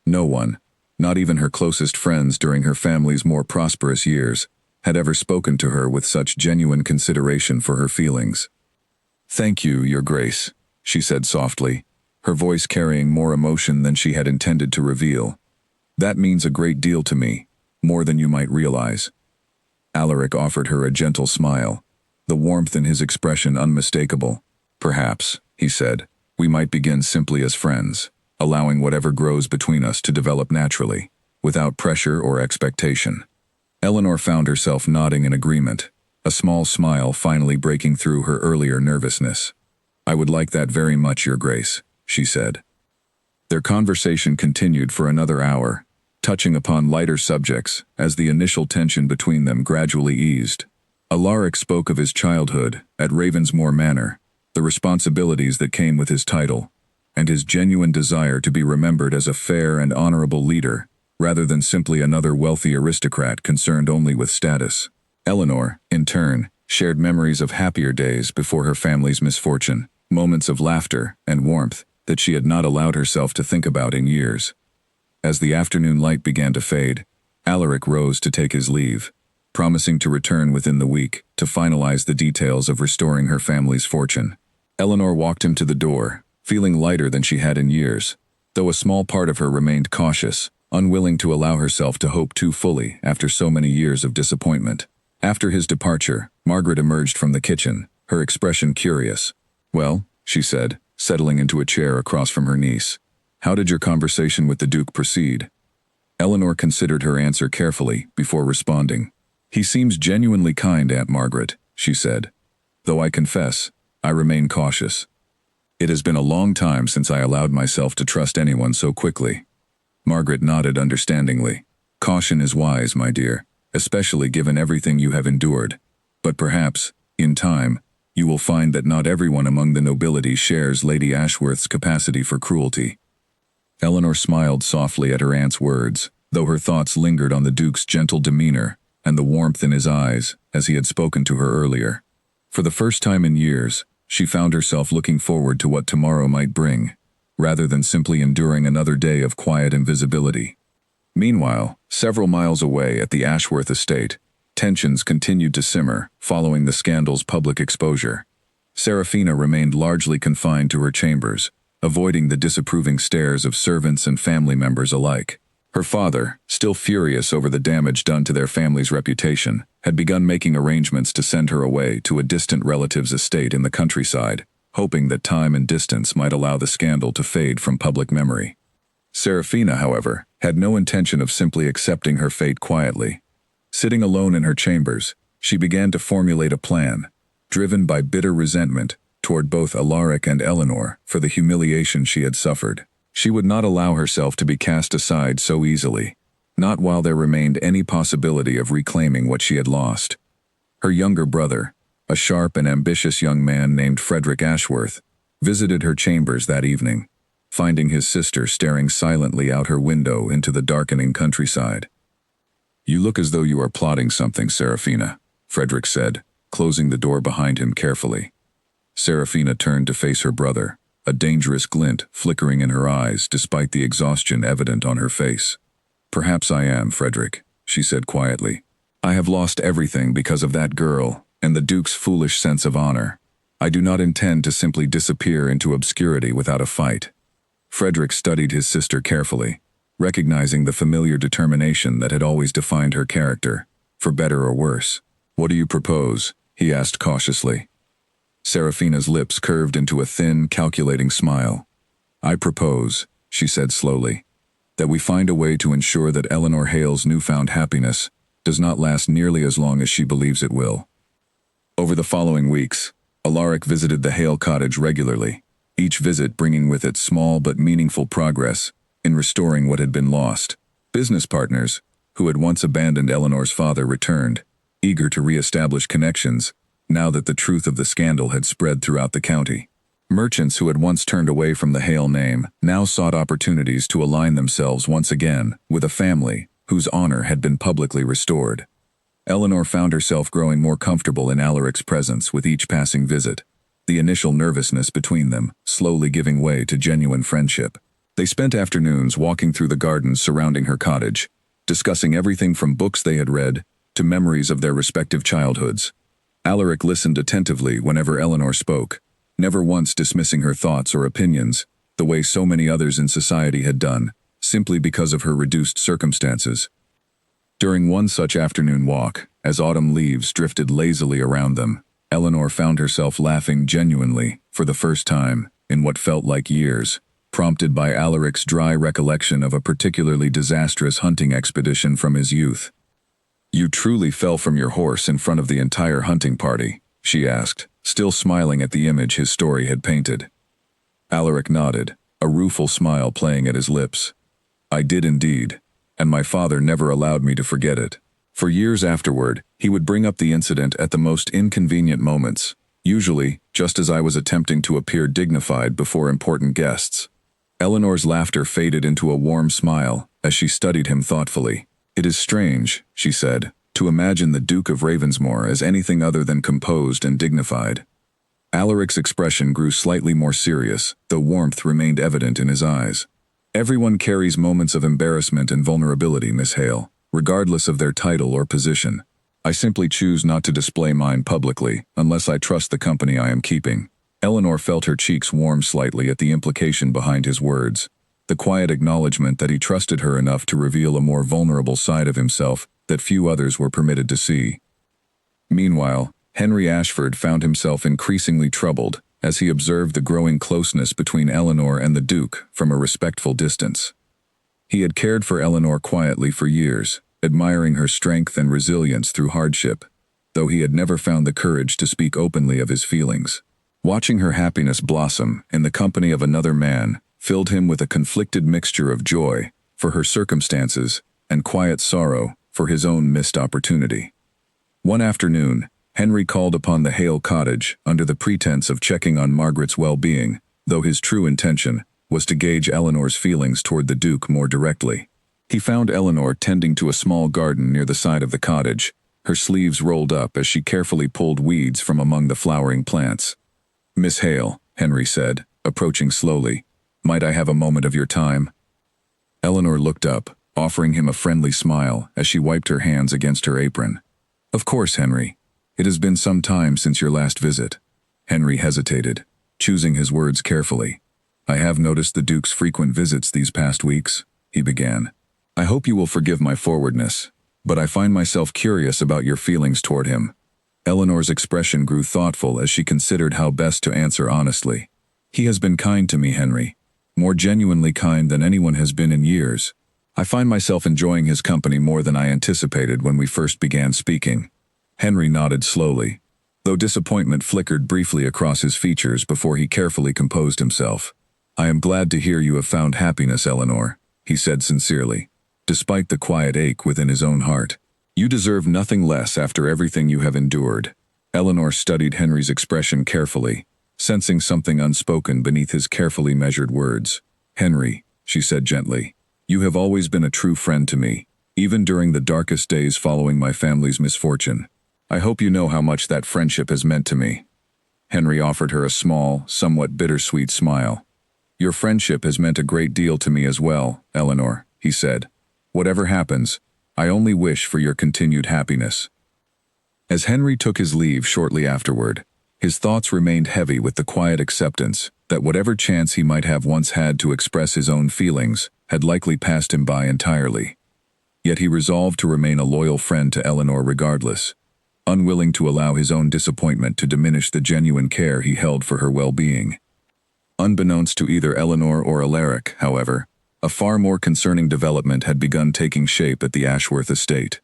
Speaker 1: No one, not even her closest friends during her family's more prosperous years, had ever spoken to her with such genuine consideration for her feelings. "Thank you, Your Grace," she said softly, her voice carrying more emotion than she had intended to reveal. "That means a great deal to me, more than you might realize." Alaric offered her a gentle smile, the warmth in his expression unmistakable. "Perhaps," he said, "we might begin simply as friends, allowing whatever grows between us to develop naturally, without pressure or expectation." Eleanor found herself nodding in agreement, a small smile finally breaking through her earlier nervousness. "I would like that very much, Your Grace," she said. Their conversation continued for another hour, touching upon lighter subjects as the initial tension between them gradually eased. Alaric spoke of his childhood at Ravensmoor Manor, the responsibilities that came with his title, and his genuine desire to be remembered as a fair and honorable leader, rather than simply another wealthy aristocrat concerned only with status. Eleanor, in turn, shared memories of happier days before her family's misfortune, moments of laughter and warmth that she had not allowed herself to think about in years. As the afternoon light began to fade, Alaric rose to take his leave, promising to return within the week to finalize the details of restoring her family's fortune. Eleanor walked him to the door, feeling lighter than she had in years, though a small part of her remained cautious, unwilling to allow herself to hope too fully after so many years of disappointment. After his departure, Margaret emerged from the kitchen, her expression curious. "Well," she said, settling into a chair across from her niece, "how did your conversation with the Duke proceed?" Eleanor considered her answer carefully before responding. "He seems genuinely kind, Aunt Margaret," she said, "though I confess, I remain cautious. It has been a long time since I allowed myself to trust anyone so quickly." Margaret nodded understandingly. "Caution is wise, my dear, especially given everything you have endured. But perhaps, in time, you will find that not everyone among the nobility shares Lady Ashworth's capacity for cruelty." Eleanor smiled softly at her aunt's words, though her thoughts lingered on the Duke's gentle demeanor and the warmth in his eyes as he had spoken to her earlier. For the first time in years, she found herself looking forward to what tomorrow might bring, rather than simply enduring another day of quiet invisibility. Meanwhile, several miles away at the Ashworth estate, tensions continued to simmer following the scandal's public exposure. Serafina remained largely confined to her chambers, avoiding the disapproving stares of servants and family members alike. Her father, still furious over the damage done to their family's reputation, had begun making arrangements to send her away to a distant relative's estate in the countryside, hoping that time and distance might allow the scandal to fade from public memory. Serafina, however, had no intention of simply accepting her fate quietly. Sitting alone in her chambers, she began to formulate a plan, driven by bitter resentment toward both Alaric and Eleanor for the humiliation she had suffered. She would not allow herself to be cast aside so easily, not while there remained any possibility of reclaiming what she had lost. Her younger brother, a sharp and ambitious young man named Frederick Ashworth, visited her chambers that evening, finding his sister staring silently out her window into the darkening countryside. "You look as though you are plotting something, Serafina," Frederick said, closing the door behind him carefully. Serafina turned to face her brother, a dangerous glint flickering in her eyes despite the exhaustion evident on her face. "Perhaps I am, Frederick," she said quietly. I have lost everything because of that girl and the Duke's foolish sense of honor. I do not intend to simply disappear into obscurity without a fight. Frederick studied his sister carefully, recognizing the familiar determination that had always defined her character, for better or worse. What do you propose? He asked cautiously. Seraphina's lips curved into a thin, calculating smile. I propose, she said slowly, that we find a way to ensure that Eleanor Hale's newfound happiness does not last nearly as long as she believes it will. Over the following weeks, Alaric visited the Hale cottage regularly, each visit bringing with it small but meaningful progress in restoring what had been lost. Business partners, who had once abandoned Eleanor's father, returned, eager to re-establish connections, now that the truth of the scandal had spread throughout the county. Merchants who had once turned away from the Hale name now sought opportunities to align themselves once again with a family whose honor had been publicly restored. Eleanor found herself growing more comfortable in Alaric's presence with each passing visit, the initial nervousness between them slowly giving way to genuine friendship. They spent afternoons walking through the gardens surrounding her cottage, discussing everything from books they had read to memories of their respective childhoods. Alaric listened attentively whenever Eleanor spoke, never once dismissing her thoughts or opinions, the way so many others in society had done, simply because of her reduced circumstances. During one such afternoon walk, as autumn leaves drifted lazily around them, Eleanor found herself laughing genuinely, for the first time, in what felt like years, prompted by Alaric's dry recollection of a particularly disastrous hunting expedition from his youth. You truly fell from your horse in front of the entire hunting party, she asked, still smiling at the image his story had painted. Alaric nodded, a rueful smile playing at his lips. I did indeed, and my father never allowed me to forget it. For years afterward, he would bring up the incident at the most inconvenient moments, usually just as I was attempting to appear dignified before important guests. Eleanor's laughter faded into a warm smile as she studied him thoughtfully. It is strange, she said, to imagine the Duke of Ravensmoor as anything other than composed and dignified. Alaric's expression grew slightly more serious, though warmth remained evident in his eyes. Everyone carries moments of embarrassment and vulnerability, Miss Hale, regardless of their title or position. I simply choose not to display mine publicly, unless I trust the company I am keeping. Eleanor felt her cheeks warm slightly at the implication behind his words, the quiet acknowledgement that he trusted her enough to reveal a more vulnerable side of himself that few others were permitted to see. Meanwhile, Henry Ashford found himself increasingly troubled as he observed the growing closeness between Eleanor and the Duke from a respectful distance. He had cared for Eleanor quietly for years, admiring her strength and resilience through hardship, though he had never found the courage to speak openly of his feelings. Watching her happiness blossom in the company of another man filled him with a conflicted mixture of joy for her circumstances and quiet sorrow for his own missed opportunity. One afternoon, Henry called upon the Hale cottage under the pretense of checking on Margaret's well-being, though his true intention was to gauge Eleanor's feelings toward the Duke more directly. He found Eleanor tending to a small garden near the side of the cottage, her sleeves rolled up as she carefully pulled weeds from among the flowering plants. Miss Hale, Henry said, approaching slowly, might I have a moment of your time? Eleanor looked up, offering him a friendly smile as she wiped her hands against her apron. Of course, Henry. It has been some time since your last visit. Henry hesitated, choosing his words carefully. I have noticed the Duke's frequent visits these past weeks, he began. I hope you will forgive my forwardness, but I find myself curious about your feelings toward him. Eleanor's expression grew thoughtful as she considered how best to answer honestly. He has been kind to me, Henry. More genuinely kind than anyone has been in years. I find myself enjoying his company more than I anticipated when we first began speaking. Henry nodded slowly, though disappointment flickered briefly across his features before he carefully composed himself. I am glad to hear you have found happiness, Eleanor, he said sincerely, despite the quiet ache within his own heart. You deserve nothing less after everything you have endured. Eleanor studied Henry's expression carefully, sensing something unspoken beneath his carefully measured words. Henry, she said gently, you have always been a true friend to me, even during the darkest days following my family's misfortune. I hope you know how much that friendship has meant to me. Henry offered her a small, somewhat bittersweet smile. Your friendship has meant a great deal to me as well, Eleanor, he said. Whatever happens, I only wish for your continued happiness." As Henry took his leave shortly afterward, his thoughts remained heavy with the quiet acceptance that whatever chance he might have once had to express his own feelings had likely passed him by entirely. Yet he resolved to remain a loyal friend to Eleanor regardless, unwilling to allow his own disappointment to diminish the genuine care he held for her well-being. Unbeknownst to either Eleanor or Alaric, however, a far more concerning development had begun taking shape at the Ashworth estate.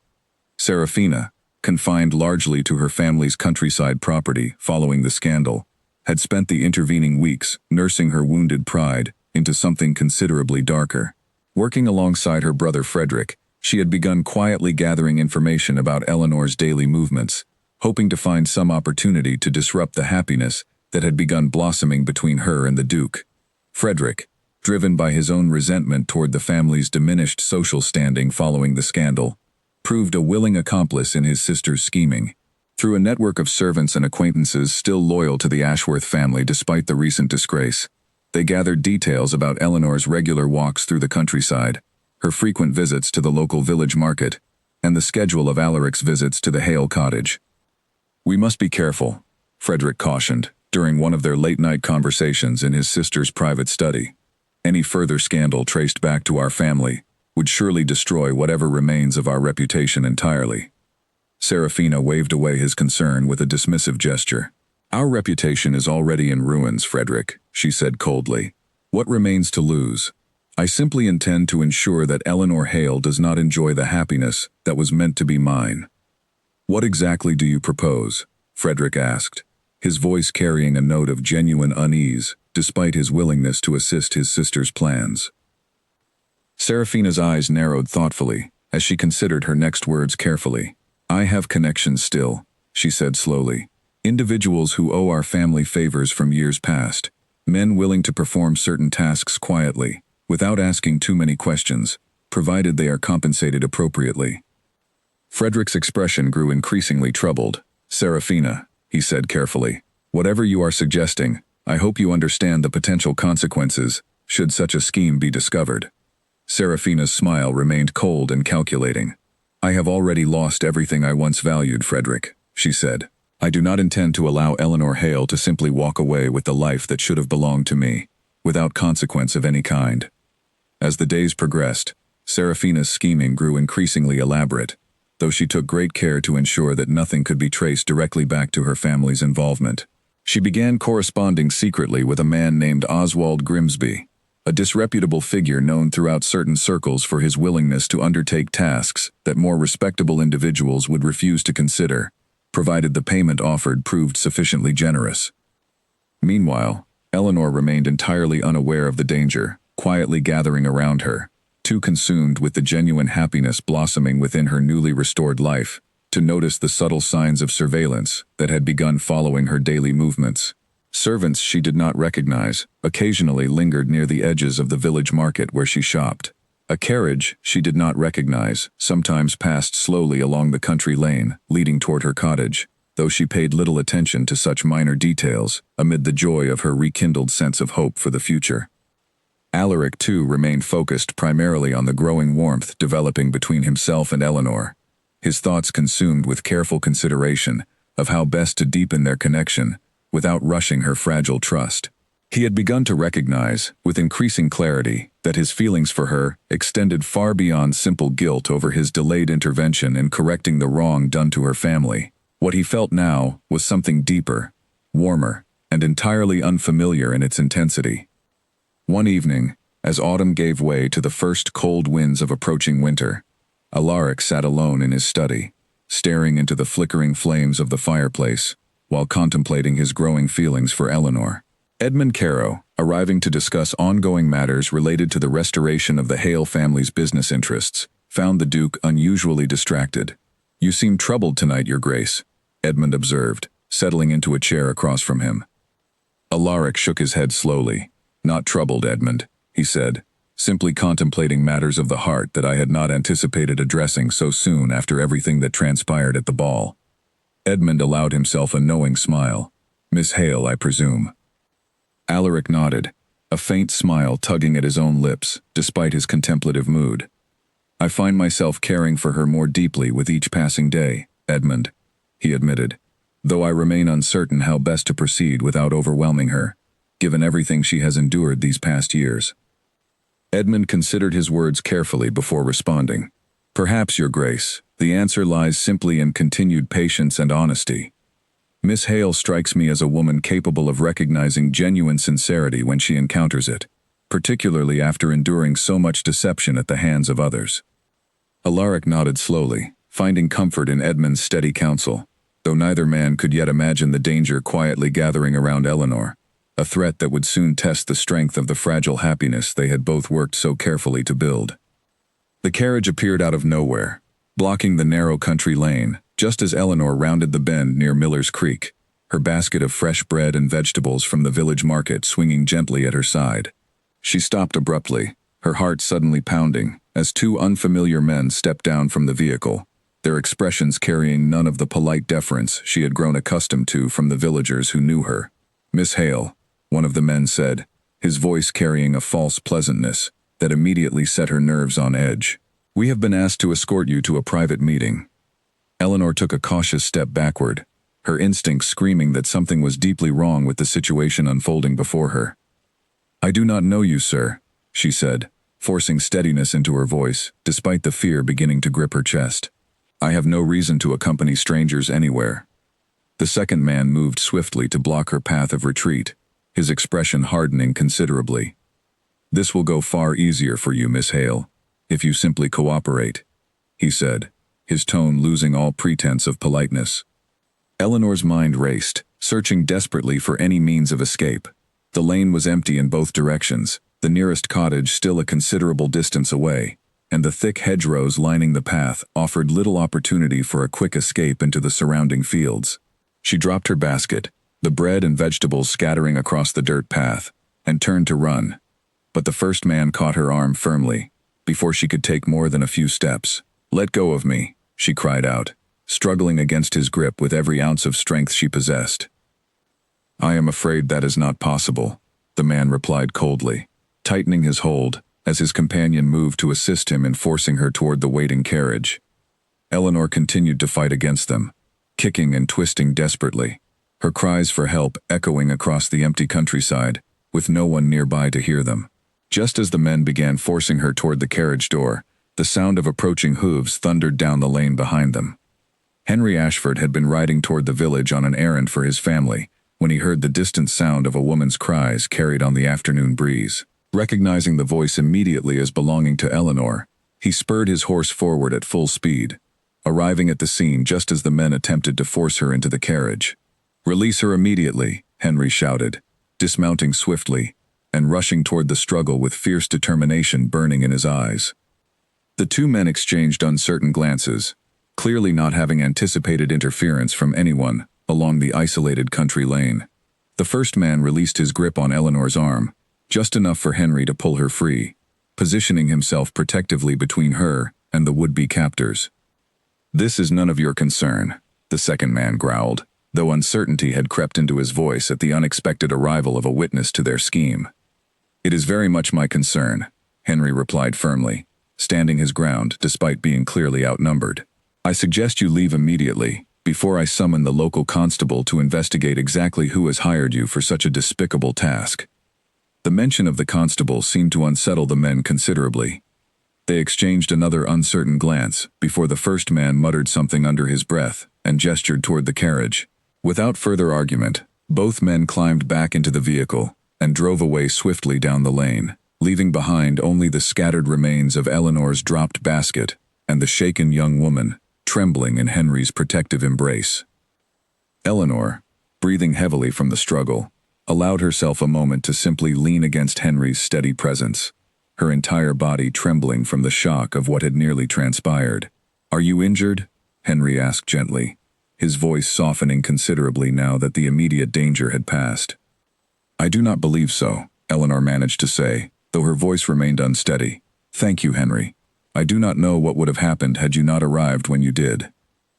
Speaker 1: Seraphina, confined largely to her family's countryside property following the scandal, had spent the intervening weeks nursing her wounded pride into something considerably darker. Working alongside her brother Frederick, she had begun quietly gathering information about Eleanor's daily movements, hoping to find some opportunity to disrupt the happiness that had begun blossoming between her and the Duke. Frederick, driven by his own resentment toward the family's diminished social standing following the scandal, proved a willing accomplice in his sister's scheming. Through a network of servants and acquaintances still loyal to the Ashworth family despite the recent disgrace, they gathered details about Eleanor's regular walks through the countryside, her frequent visits to the local village market, and the schedule of Alaric's visits to the Hale cottage. "We must be careful," Frederick cautioned during one of their late-night conversations in his sister's private study. "Any further scandal traced back to our family would surely destroy whatever remains of our reputation entirely." Seraphina waved away his concern with a dismissive gesture. "Our reputation is already in ruins, Frederick," she said coldly. "What remains to lose? I simply intend to ensure that Eleanor Hale does not enjoy the happiness that was meant to be mine." "What exactly do you propose?" Frederick asked, his voice carrying a note of genuine unease, despite his willingness to assist his sister's plans. Seraphina's eyes narrowed thoughtfully as she considered her next words carefully. "I have connections still," she said slowly. "Individuals who owe our family favors from years past. Men willing to perform certain tasks quietly, without asking too many questions, provided they are compensated appropriately." Frederick's expression grew increasingly troubled. "Seraphina," he said carefully, "whatever you are suggesting, I hope you understand the potential consequences should such a scheme be discovered." Seraphina's smile remained cold and calculating. "I have already lost everything I once valued, Frederick," she said. "I do not intend to allow Eleanor Hale to simply walk away with the life that should have belonged to me, without consequence of any kind." As the days progressed, Seraphina's scheming grew increasingly elaborate, though she took great care to ensure that nothing could be traced directly back to her family's involvement. She began corresponding secretly with a man named Oswald Grimsby, a disreputable figure known throughout certain circles for his willingness to undertake tasks that more respectable individuals would refuse to consider, provided the payment offered proved sufficiently generous. Meanwhile, Eleanor remained entirely unaware of the danger, quietly gathering around her, too consumed with the genuine happiness blossoming within her newly restored life, to notice the subtle signs of surveillance that had begun following her daily movements. Servants she did not recognize occasionally lingered near the edges of the village market where she shopped. A carriage she did not recognize sometimes passed slowly along the country lane leading toward her cottage, though she paid little attention to such minor details amid the joy of her rekindled sense of hope for the future. Alaric, too, remained focused primarily on the growing warmth developing between himself and Eleanor, his thoughts consumed with careful consideration of how best to deepen their connection without rushing her fragile trust. He had begun to recognize, with increasing clarity, that his feelings for her extended far beyond simple guilt over his delayed intervention in correcting the wrong done to her family. What he felt now was something deeper, warmer, and entirely unfamiliar in its intensity. One evening, as autumn gave way to the first cold winds of approaching winter, Alaric sat alone in his study, staring into the flickering flames of the fireplace, while contemplating his growing feelings for Eleanor. Edmund Caro, arriving to discuss ongoing matters related to the restoration of the Hale family's business interests, found the Duke unusually distracted. "You seem troubled tonight, Your Grace," Edmund observed, settling into a chair across from him. Alaric shook his head slowly. "Not troubled, Edmund," he said, "simply contemplating matters of the heart that I had not anticipated addressing so soon after everything that transpired at the ball." Edmund allowed himself a knowing smile. "Miss Hale, I presume." Alaric nodded, a faint smile tugging at his own lips, despite his contemplative mood. I find myself caring for her more deeply with each passing day, Edmund, he admitted, though I remain uncertain how best to proceed without overwhelming her, given everything she has endured these past years. Edmund considered his words carefully before responding. Perhaps, Your Grace, the answer lies simply in continued patience and honesty. Miss Hale strikes me as a woman capable of recognizing genuine sincerity when she encounters it, particularly after enduring so much deception at the hands of others. Alaric nodded slowly, finding comfort in Edmund's steady counsel, though neither man could yet imagine the danger quietly gathering around Eleanor, a threat that would soon test the strength of the fragile happiness they had both worked so carefully to build. The carriage appeared out of nowhere, blocking the narrow country lane, just as Eleanor rounded the bend near Miller's Creek, her basket of fresh bread and vegetables from the village market swinging gently at her side. She stopped abruptly, her heart suddenly pounding, as two unfamiliar men stepped down from the vehicle, their expressions carrying none of the polite deference she had grown accustomed to from the villagers who knew her. "Miss Hale," one of the men said, his voice carrying a false pleasantness that immediately set her nerves on edge. "We have been asked to escort you to a private meeting." Eleanor took a cautious step backward, her instincts screaming that something was deeply wrong with the situation unfolding before her. "I do not know you, sir," she said, forcing steadiness into her voice, despite the fear beginning to grip her chest. "I have no reason to accompany strangers anywhere." The second man moved swiftly to block her path of retreat, his expression hardening considerably. "This will go far easier for you, Miss Hale, if you simply cooperate," he said, his tone losing all pretense of politeness. Eleanor's mind raced, searching desperately for any means of escape. The lane was empty in both directions, the nearest cottage still a considerable distance away, and the thick hedgerows lining the path offered little opportunity for a quick escape into the surrounding fields. She dropped her basket, the bread and vegetables scattering across the dirt path, and turned to run. But the first man caught her arm firmly, before she could take more than a few steps. "Let go of me," she cried out, struggling against his grip with every ounce of strength she possessed. "I am afraid that is not possible," the man replied coldly, tightening his hold as his companion moved to assist him in forcing her toward the waiting carriage. Eleanor continued to fight against them, kicking and twisting desperately, her cries for help echoing across the empty countryside, with no one nearby to hear them. Just as the men began forcing her toward the carriage door, the sound of approaching hooves thundered down the lane behind them. Henry Ashford had been riding toward the village on an errand for his family when he heard the distant sound of a woman's cries carried on the afternoon breeze. Recognizing the voice immediately as belonging to Eleanor, he spurred his horse forward at full speed, arriving at the scene just as the men attempted to force her into the carriage. "Release her immediately," Henry shouted, dismounting swiftly and rushing toward the struggle with fierce determination burning in his eyes. The two men exchanged uncertain glances, clearly not having anticipated interference from anyone along the isolated country lane. The first man released his grip on Eleanor's arm, just enough for Henry to pull her free, positioning himself protectively between her and the would-be captors. "This is none of your concern," the second man growled, though uncertainty had crept into his voice at the unexpected arrival of a witness to their scheme. "It is very much my concern," Henry replied firmly, standing his ground despite being clearly outnumbered. "I suggest you leave immediately, before I summon the local constable to investigate exactly who has hired you for such a despicable task." The mention of the constable seemed to unsettle the men considerably. They exchanged another uncertain glance before the first man muttered something under his breath and gestured toward the carriage. Without further argument, both men climbed back into the vehicle and drove away swiftly down the lane, leaving behind only the scattered remains of Eleanor's dropped basket and the shaken young woman, trembling in Henry's protective embrace. Eleanor, breathing heavily from the struggle, allowed herself a moment to simply lean against Henry's steady presence, her entire body trembling from the shock of what had nearly transpired. "Are you injured?" Henry asked gently, his voice softening considerably now that the immediate danger had passed. "I do not believe so," Eleanor managed to say, though her voice remained unsteady. "Thank you, Henry. I do not know what would have happened had you not arrived when you did."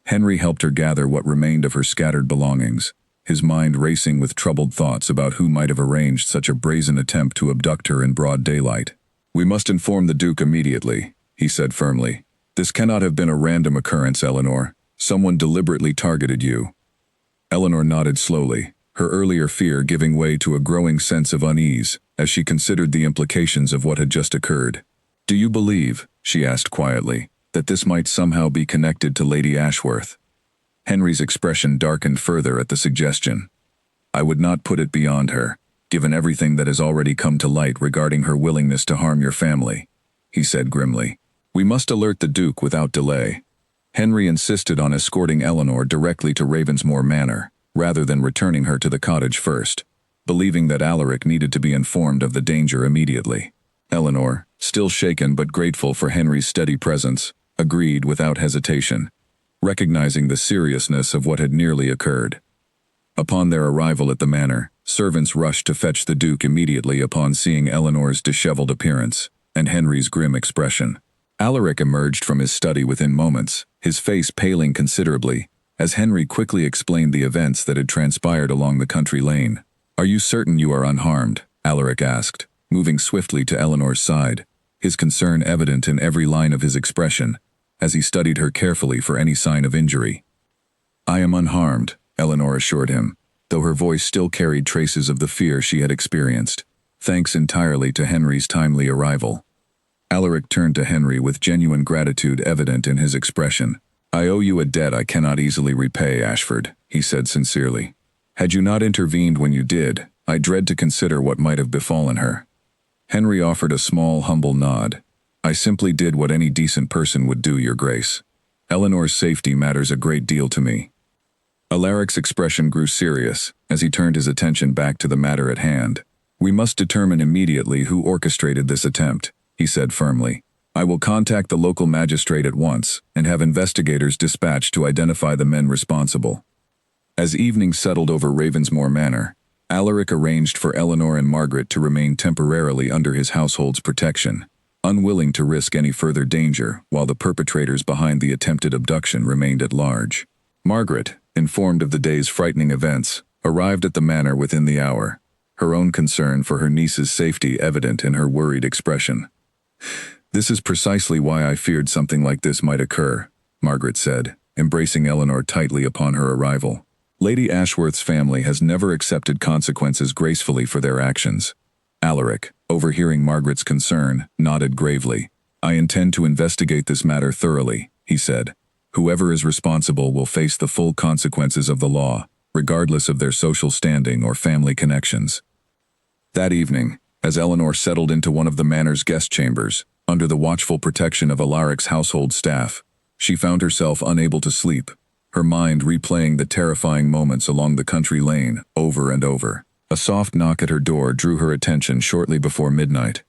Speaker 1: Henry helped her gather what remained of her scattered belongings, his mind racing with troubled thoughts about who might have arranged such a brazen attempt to abduct her in broad daylight. "We must inform the Duke immediately," he said firmly. This cannot have been a random occurrence, Eleanor. Someone deliberately targeted you. Eleanor nodded slowly, her earlier fear giving way to a growing sense of unease as she considered the implications of what had just occurred. Do you believe, she asked quietly, that this might somehow be connected to Lady Ashworth? Henry's expression darkened further at the suggestion. I would not put it beyond her, given everything that has already come to light regarding her willingness to harm your family, he said grimly. We must alert the Duke without delay. Henry insisted on escorting Eleanor directly to Ravensmoor Manor, rather than returning her to the cottage first, believing that Alaric needed to be informed of the danger immediately. Eleanor, still shaken but grateful for Henry's steady presence, agreed without hesitation, recognizing the seriousness of what had nearly occurred. Upon their arrival at the manor, servants rushed to fetch the Duke immediately upon seeing Eleanor's disheveled appearance and Henry's grim expression. Alaric emerged from his study within moments, his face paling considerably, as Henry quickly explained the events that had transpired along the country lane. Are you certain you are unharmed? Alaric asked, moving swiftly to Eleanor's side, his concern evident in every line of his expression, as he studied her carefully for any sign of injury. I am unharmed, Eleanor assured him, though her voice still carried traces of the fear she had experienced, thanks entirely to Henry's timely arrival. Alaric turned to Henry with genuine gratitude evident in his expression. I owe you a debt I cannot easily repay, Ashford, he said sincerely. Had you not intervened when you did, I dread to consider what might have befallen her. Henry offered a small, humble nod. I simply did what any decent person would do, Your Grace. Eleanor's safety matters a great deal to me. Alaric's expression grew serious as he turned his attention back to the matter at hand. We must determine immediately who orchestrated this attempt, he said firmly. I will contact the local magistrate at once and have investigators dispatched to identify the men responsible. As evening settled over Ravensmoor Manor, Alaric arranged for Eleanor and Margaret to remain temporarily under his household's protection, unwilling to risk any further danger while the perpetrators behind the attempted abduction remained at large. Margaret, informed of the day's frightening events, arrived at the manor within the hour, her own concern for her niece's safety evident in her worried expression. This is precisely why I feared something like this might occur, Margaret said, embracing Eleanor tightly upon her arrival. Lady Ashworth's family has never accepted consequences gracefully for their actions. Alaric, overhearing Margaret's concern, nodded gravely. I intend to investigate this matter thoroughly, he said. Whoever is responsible will face the full consequences of the law, regardless of their social standing or family connections. That evening, as Eleanor settled into one of the manor's guest chambers, under the watchful protection of Alaric's household staff, she found herself unable to sleep, her mind replaying the terrifying moments along the country lane over and over. A soft knock at her door drew her attention shortly before midnight.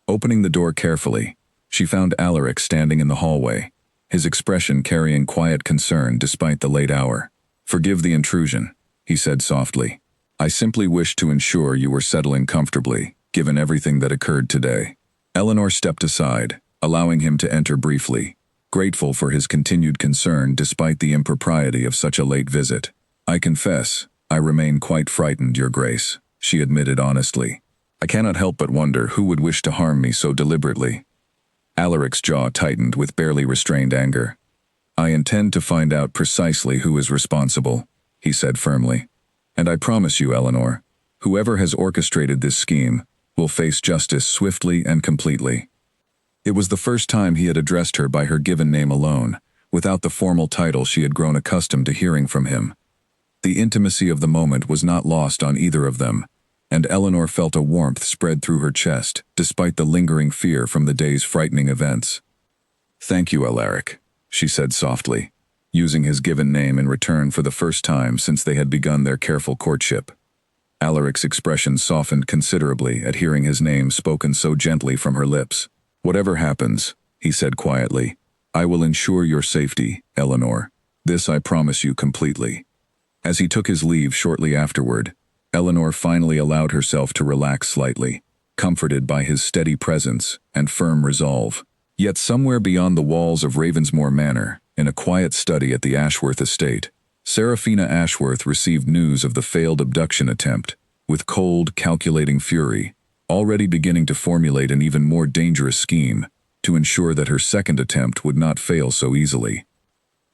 Speaker 1: Opening the door carefully, she found Alaric standing in the hallway, his expression carrying quiet concern despite the late hour. Forgive the intrusion, he said softly. I simply wished to ensure you were settling comfortably, given everything that occurred today. Eleanor stepped aside, allowing him to enter briefly, grateful for his continued concern despite the impropriety of such a late visit. I confess, I remain quite frightened, Your Grace, she admitted honestly. I cannot help but wonder who would wish to harm me so deliberately. Alaric's jaw tightened with barely restrained anger. I intend to find out precisely who is responsible, he said firmly. And I promise you, Eleanor, whoever has orchestrated this scheme will face justice swiftly and completely. It was the first time he had addressed her by her given name alone, without the formal title she had grown accustomed to hearing from him. The intimacy of the moment was not lost on either of them, and Eleanor felt a warmth spread through her chest, despite the lingering fear from the day's frightening events. Thank you, Alaric, she said softly, using his given name in return for the first time since they had begun their careful courtship. Alaric's expression softened considerably at hearing his name spoken so gently from her lips. Whatever happens, he said quietly, I will ensure your safety, Eleanor. This I promise you completely. As he took his leave shortly afterward, Eleanor finally allowed herself to relax slightly, comforted by his steady presence and firm resolve. Yet somewhere beyond the walls of Ravensmoor Manor, in a quiet study at the Ashworth estate, Seraphina Ashworth received news of the failed abduction attempt, with cold, calculating fury, already beginning to formulate an even more dangerous scheme. to ensure that her second attempt would not fail so easily.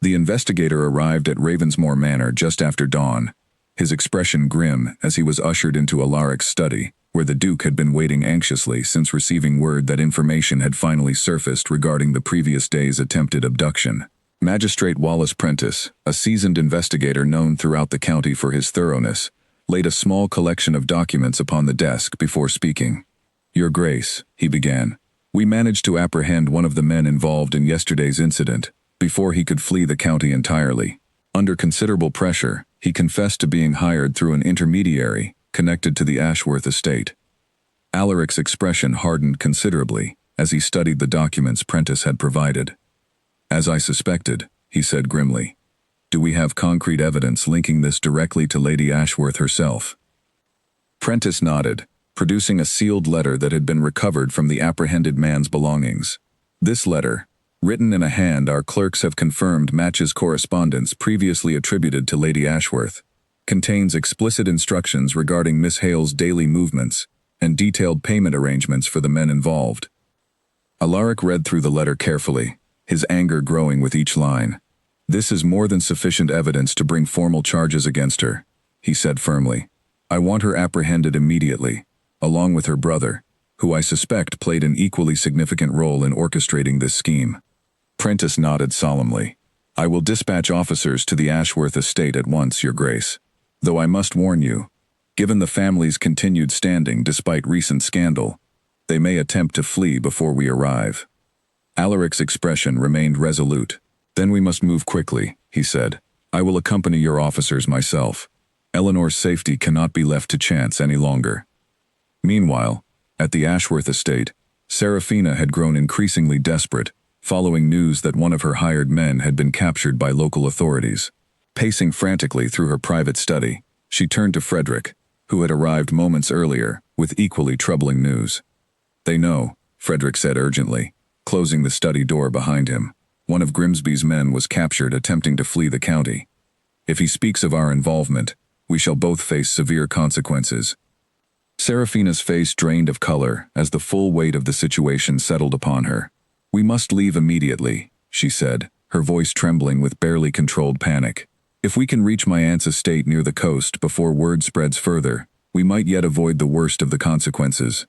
Speaker 1: The investigator arrived at Ravensmore Manor just after dawn, his expression grim as he was ushered into Alaric's study, where the Duke had been waiting anxiously since receiving word that information had finally surfaced regarding the previous day's attempted abduction. Magistrate Wallace Prentice, a seasoned investigator known throughout the county for his thoroughness, laid a small collection of documents upon the desk before speaking. "Your Grace," he began, "we managed to apprehend one of the men involved in yesterday's incident, before he could flee the county entirely. Under considerable pressure, he confessed to being hired through an intermediary connected to the Ashworth estate." Alaric's expression hardened considerably as he studied the documents Prentice had provided. "As I suspected," he said grimly. "Do we have concrete evidence linking this directly to Lady Ashworth herself?" Prentice nodded, producing a sealed letter that had been recovered from the apprehended man's belongings. This letter, written in a hand our clerks have confirmed matches correspondence previously attributed to Lady Ashworth, contains explicit instructions regarding Miss Hale's daily movements and detailed payment arrangements for the men involved. Alaric read through the letter carefully, his anger growing with each line. "This is more than sufficient evidence to bring formal charges against her," he said firmly. "I want her apprehended immediately, along with her brother, who I suspect played an equally significant role in orchestrating this scheme." Prentice nodded solemnly. "I will dispatch officers to the Ashworth estate at once, Your Grace. Though I must warn you, given the family's continued standing despite recent scandal, they may attempt to flee before we arrive." Alaric's expression remained resolute. "Then we must move quickly," he said. "I will accompany your officers myself. Eleanor's safety cannot be left to chance any longer." Meanwhile, at the Ashworth estate, Seraphina had grown increasingly desperate, following news that one of her hired men had been captured by local authorities. Pacing frantically through her private study, she turned to Frederick, who had arrived moments earlier, with equally troubling news. "They know," Frederick said urgently, closing the study door behind him. "One of Grimsby's men was captured attempting to flee the county. If he speaks of our involvement, we shall both face severe consequences." Seraphina's face drained of color as the full weight of the situation settled upon her. "We must leave immediately," she said, her voice trembling with barely controlled panic. "If we can reach my aunt's estate near the coast before word spreads further, we might yet avoid the worst of the consequences."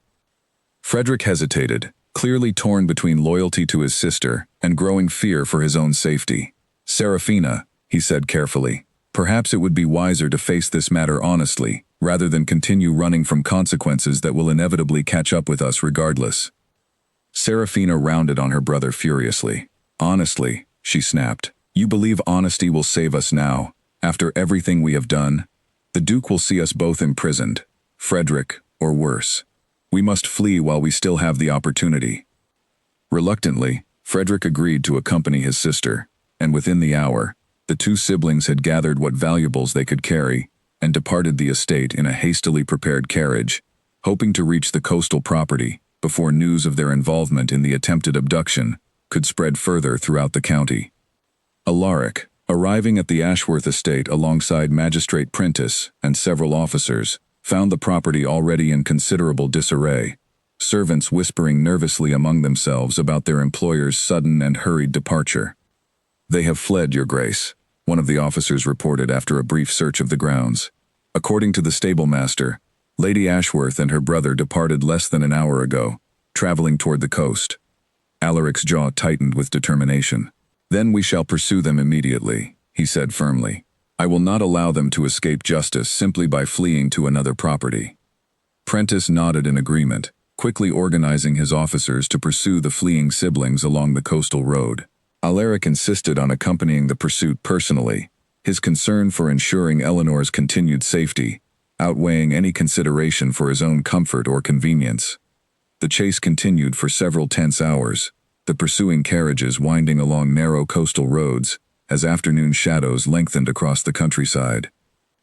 Speaker 1: Frederick hesitated, clearly torn between loyalty to his sister and growing fear for his own safety. "Seraphina," he said carefully, "perhaps it would be wiser to face this matter honestly, rather than continue running from consequences that will inevitably catch up with us regardless." Seraphina rounded on her brother furiously. "Honestly," she snapped, "you believe honesty will save us now, after everything we have done? The Duke will see us both imprisoned, Frederick, or worse. We must flee while we still have the opportunity." Reluctantly, Frederick agreed to accompany his sister, and within the hour, the two siblings had gathered what valuables they could carry and departed the estate in a hastily prepared carriage, hoping to reach the coastal property before news of their involvement in the attempted abduction could spread further throughout the county. Alaric, arriving at the Ashworth estate alongside Magistrate Prentice and several officers, found the property already in considerable disarray, servants whispering nervously among themselves about their employer's sudden and hurried departure. "They have fled, Your Grace," one of the officers reported after a brief search of the grounds. "According to the stablemaster, Lady Ashworth and her brother departed less than an hour ago, traveling toward the coast." Alaric's jaw tightened with determination. "Then we shall pursue them immediately," he said firmly. "I will not allow them to escape justice simply by fleeing to another property." Prentice nodded in agreement, quickly organizing his officers to pursue the fleeing siblings along the coastal road. Alaric insisted on accompanying the pursuit personally, his concern for ensuring Eleanor's continued safety, outweighing any consideration for his own comfort or convenience. The chase continued for several tense hours, the pursuing carriages winding along narrow coastal roads as afternoon shadows lengthened across the countryside.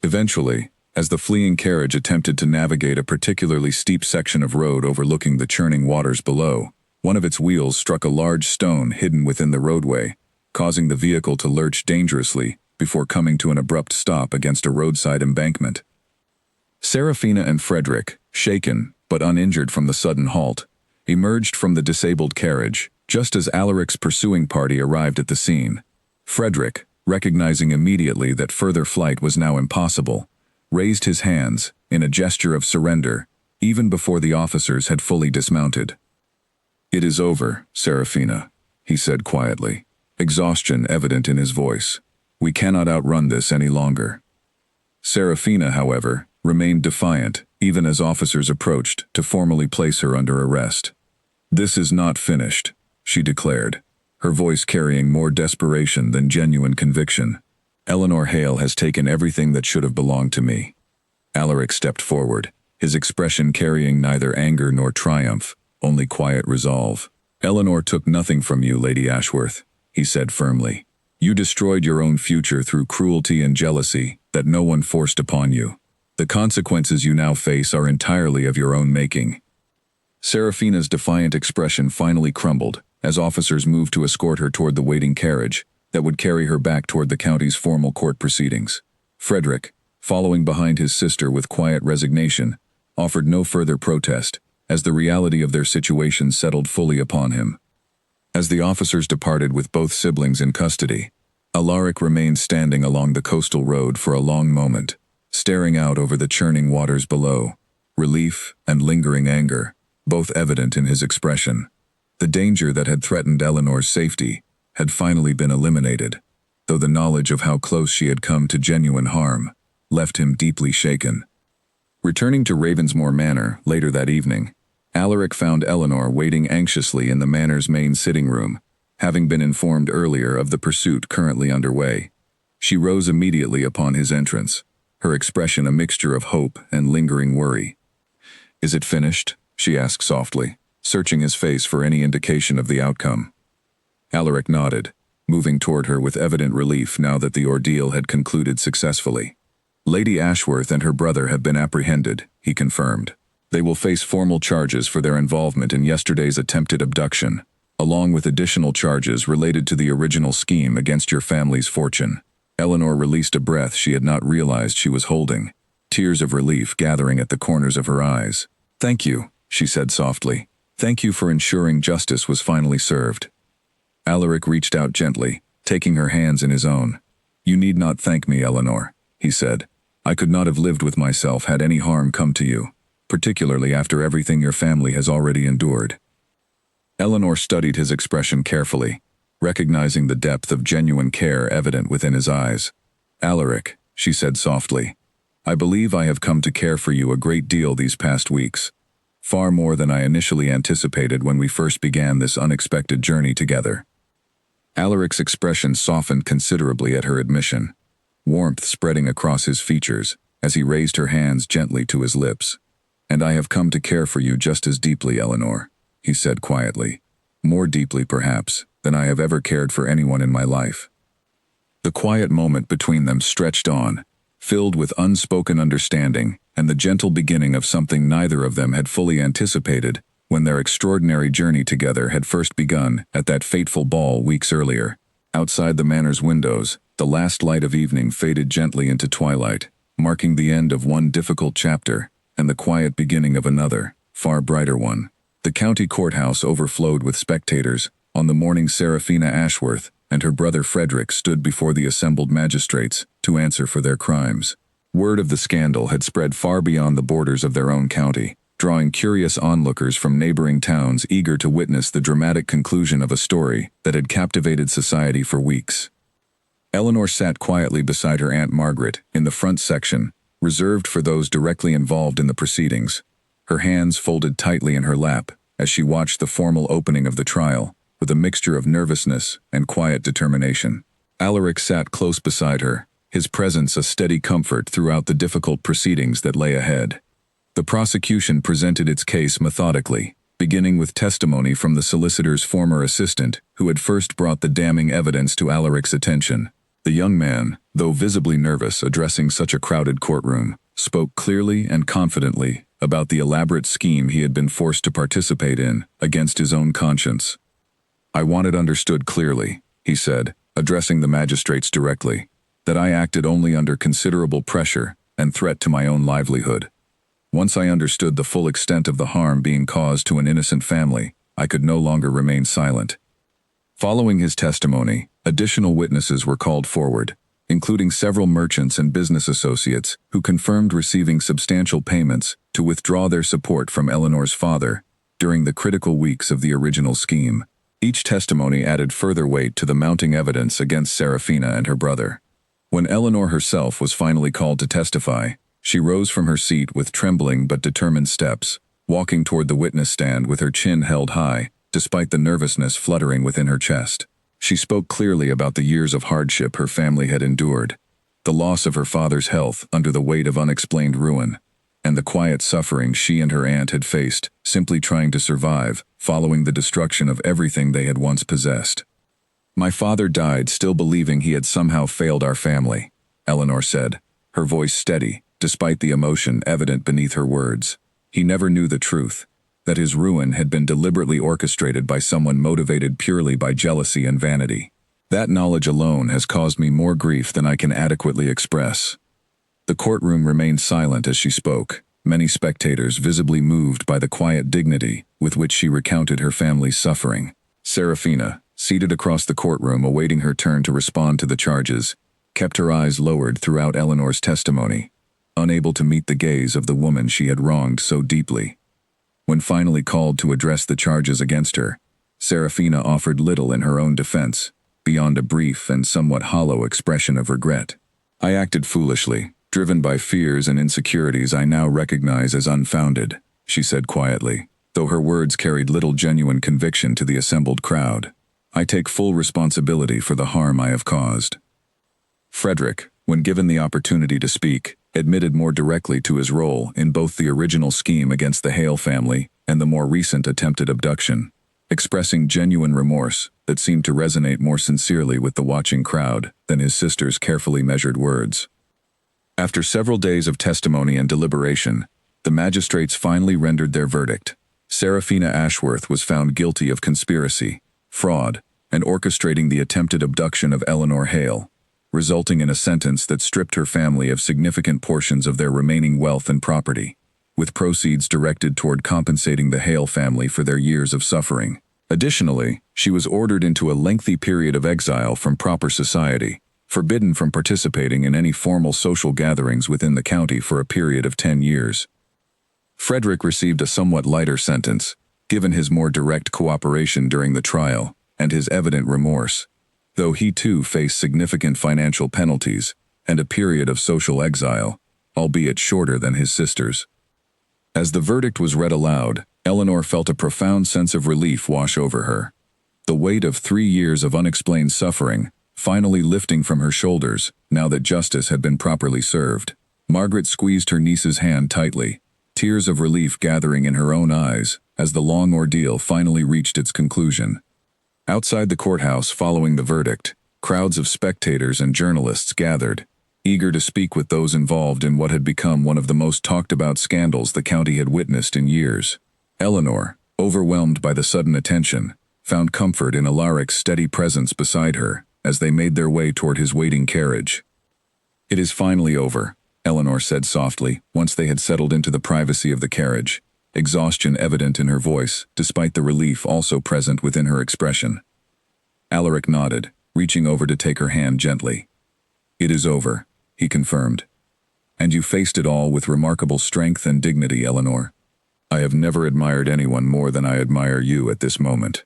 Speaker 1: Eventually, as the fleeing carriage attempted to navigate a particularly steep section of road overlooking the churning waters below, one of its wheels struck a large stone hidden within the roadway, causing the vehicle to lurch dangerously before coming to an abrupt stop against a roadside embankment. Seraphina and Frederick, shaken but uninjured from the sudden halt, emerged from the disabled carriage Just as Alaric's pursuing party arrived at the scene, Frederick, recognizing immediately that further flight was now impossible, raised his hands in a gesture of surrender, even before the officers had fully dismounted. "It is over, Serafina," he said quietly, exhaustion evident in his voice. "We cannot outrun this any longer." Serafina, however, remained defiant, even as officers approached to formally place her under arrest. "This is not finished," she declared, her voice carrying more desperation than genuine conviction. "Eleanor Hale has taken everything that should have belonged to me." Alaric stepped forward, his expression carrying neither anger nor triumph, only quiet resolve. "Eleanor took nothing from you, Lady Ashworth," he said firmly. "You destroyed your own future through cruelty and jealousy that no one forced upon you. The consequences you now face are entirely of your own making." Serafina's defiant expression finally crumbled as officers moved to escort her toward the waiting carriage that would carry her back toward the county's formal court proceedings. Frederick, following behind his sister with quiet resignation, offered no further protest as the reality of their situation settled fully upon him. As the officers departed with both siblings in custody, Alaric remained standing along the coastal road for a long moment, staring out over the churning waters below, relief and lingering anger, both evident in his expression. The danger that had threatened Eleanor's safety had finally been eliminated, though the knowledge of how close she had come to genuine harm left him deeply shaken. Returning to Ravensmoor Manor later that evening, Alaric found Eleanor waiting anxiously in the manor's main sitting room, having been informed earlier of the pursuit currently underway. She rose immediately upon his entrance, her expression a mixture of hope and lingering worry. "Is it finished?" she asked softly, searching his face for any indication of the outcome. Alaric nodded, moving toward her with evident relief now that the ordeal had concluded successfully. "Lady Ashworth and her brother have been apprehended," he confirmed. "They will face formal charges for their involvement in yesterday's attempted abduction, along with additional charges related to the original scheme against your family's fortune." Eleanor released a breath she had not realized she was holding, tears of relief gathering at the corners of her eyes. "Thank you," she said softly. "Thank you for ensuring justice was finally served." Alaric reached out gently, taking her hands in his own. "You need not thank me, Eleanor," he said. "I could not have lived with myself had any harm come to you, particularly after everything your family has already endured." Eleanor studied his expression carefully, recognizing the depth of genuine care evident within his eyes. "Alaric," she said softly, "I believe I have come to care for you a great deal these past weeks, far more than I initially anticipated when we first began this unexpected journey together." Alaric's expression softened considerably at her admission, warmth spreading across his features as he raised her hands gently to his lips. "And I have come to care for you just as deeply, Eleanor," he said quietly. "More deeply, perhaps, than I have ever cared for anyone in my life." The quiet moment between them stretched on, filled with unspoken understanding and the gentle beginning of something neither of them had fully anticipated when their extraordinary journey together had first begun at that fateful ball weeks earlier. Outside the manor's windows, the last light of evening faded gently into twilight, marking the end of one difficult chapter and the quiet beginning of another, far brighter one. The county courthouse overflowed with spectators on the morning Serafina Ashworth and her brother Frederick stood before the assembled magistrates to answer for their crimes. Word of the scandal had spread far beyond the borders of their own county, drawing curious onlookers from neighboring towns eager to witness the dramatic conclusion of a story that had captivated society for weeks. Eleanor sat quietly beside her Aunt Margaret in the front section, reserved for those directly involved in the proceedings, her hands folded tightly in her lap as she watched the formal opening of the trial, with a mixture of nervousness and quiet determination. Alaric sat close beside her, his presence a steady comfort throughout the difficult proceedings that lay ahead. The prosecution presented its case methodically, beginning with testimony from the solicitor's former assistant, who had first brought the damning evidence to Alaric's attention. The young man, though visibly nervous addressing such a crowded courtroom, spoke clearly and confidently about the elaborate scheme he had been forced to participate in against his own conscience. "I want it understood clearly," he said, addressing the magistrates directly, "that I acted only under considerable pressure and threat to my own livelihood. Once I understood the full extent of the harm being caused to an innocent family, I could no longer remain silent. Following his testimony, additional witnesses were called forward, including several merchants and business associates who confirmed receiving substantial payments to withdraw their support from Eleanor's father during the critical weeks of the original scheme. Each testimony added further weight to the mounting evidence against Serafina and her brother. When Eleanor herself was finally called to testify, she rose from her seat with trembling but determined steps, walking toward the witness stand with her chin held high, despite the nervousness fluttering within her chest. She spoke clearly about the years of hardship her family had endured, the loss of her father's health under the weight of unexplained ruin, and the quiet suffering she and her aunt had faced, simply trying to survive, following the destruction of everything they had once possessed. "My father died still believing he had somehow failed our family," Eleanor said, her voice steady, despite the emotion evident beneath her words. "He never knew the truth, that his ruin had been deliberately orchestrated by someone motivated purely by jealousy and vanity. That knowledge alone has caused me more grief than I can adequately express." The courtroom remained silent as she spoke, many spectators visibly moved by the quiet dignity with which she recounted her family's suffering. Serafina, seated across the courtroom awaiting her turn to respond to the charges, kept her eyes lowered throughout Eleanor's testimony, unable to meet the gaze of the woman she had wronged so deeply. When finally called to address the charges against her, Serafina offered little in her own defense, beyond a brief and somewhat hollow expression of regret. "I acted foolishly, driven by fears and insecurities I now recognize as unfounded," she said quietly, though her words carried little genuine conviction to the assembled crowd. "I take full responsibility for the harm I have caused." Frederick, when given the opportunity to speak, admitted more directly to his role in both the original scheme against the Hale family and the more recent attempted abduction, expressing genuine remorse that seemed to resonate more sincerely with the watching crowd than his sister's carefully measured words. After several days of testimony and deliberation, the magistrates finally rendered their verdict. Serafina Ashworth was found guilty of conspiracy, fraud, and orchestrating the attempted abduction of Eleanor Hale, resulting in a sentence that stripped her family of significant portions of their remaining wealth and property, with proceeds directed toward compensating the Hale family for their years of suffering. Additionally, she was ordered into a lengthy period of exile from proper society, forbidden from participating in any formal social gatherings within the county for a period of 10 years. Frederick received a somewhat lighter sentence, given his more direct cooperation during the trial and his evident remorse, though he too faced significant financial penalties and a period of social exile, albeit shorter than his sister's. As the verdict was read aloud, Eleanor felt a profound sense of relief wash over her. The weight of 3 years of unexplained suffering finally lifting from her shoulders now that justice had been properly served. Margaret squeezed her niece's hand tightly, tears of relief gathering in her own eyes as the long ordeal finally reached its conclusion. Outside the courthouse following the verdict, crowds of spectators and journalists gathered, eager to speak with those involved in what had become one of the most talked-about scandals the county had witnessed in years. Eleanor, overwhelmed by the sudden attention, found comfort in Alaric's steady presence beside her as they made their way toward his waiting carriage. "It is finally over," Eleanor said softly, once they had settled into the privacy of the carriage, exhaustion evident in her voice, despite the relief also present within her expression. Alaric nodded, reaching over to take her hand gently. "It is over," he confirmed. "And you faced it all with remarkable strength and dignity, Eleanor. I have never admired anyone more than I admire you at this moment."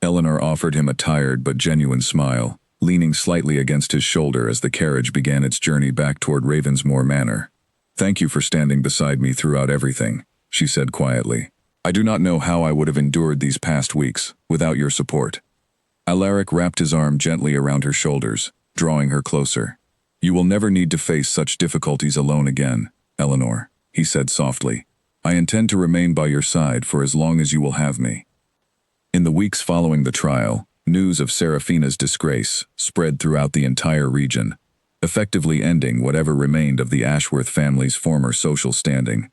Speaker 1: Eleanor offered him a tired but genuine smile, leaning slightly against his shoulder as the carriage began its journey back toward Ravensmoor Manor. "Thank you for standing beside me throughout everything," she said quietly. "I do not know how I would have endured these past weeks without your support." Alaric wrapped his arm gently around her shoulders, drawing her closer. "You will never need to face such difficulties alone again, Eleanor," he said softly. "I intend to remain by your side for as long as you will have me." In the weeks following the trial, news of Serafina's disgrace spread throughout the entire region, effectively ending whatever remained of the Ashworth family's former social standing.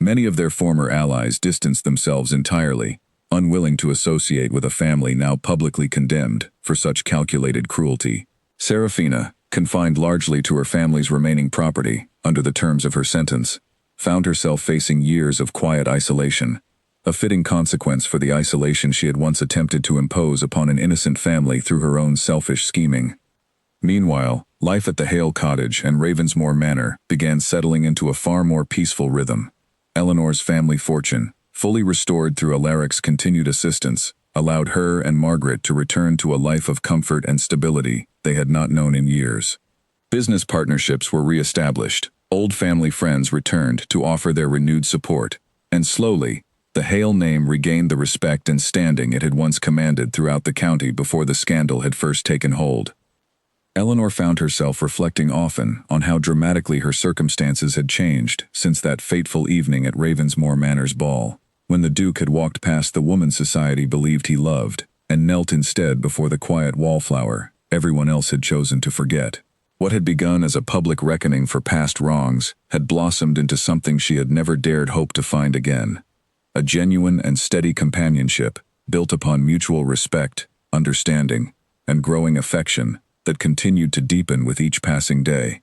Speaker 1: Many of their former allies distanced themselves entirely, unwilling to associate with a family now publicly condemned for such calculated cruelty. Serafina, confined largely to her family's remaining property under the terms of her sentence, found herself facing years of quiet isolation, a fitting consequence for the isolation she had once attempted to impose upon an innocent family through her own selfish scheming. Meanwhile, life at the Hale Cottage and Ravensmoor Manor began settling into a far more peaceful rhythm. Eleanor's family fortune, fully restored through Alaric's continued assistance, allowed her and Margaret to return to a life of comfort and stability they had not known in years. Business partnerships were re-established, old family friends returned to offer their renewed support, and slowly, the Hale name regained the respect and standing it had once commanded throughout the county before the scandal had first taken hold. Eleanor found herself reflecting often on how dramatically her circumstances had changed since that fateful evening at Ravensmoor Manor's ball, when the Duke had walked past the woman society believed he loved, and knelt instead before the quiet Wallflower everyone else had chosen to forget. What had begun as a public reckoning for past wrongs had blossomed into something she had never dared hope to find again. A genuine and steady companionship, built upon mutual respect, understanding, and growing affection, that continued to deepen with each passing day.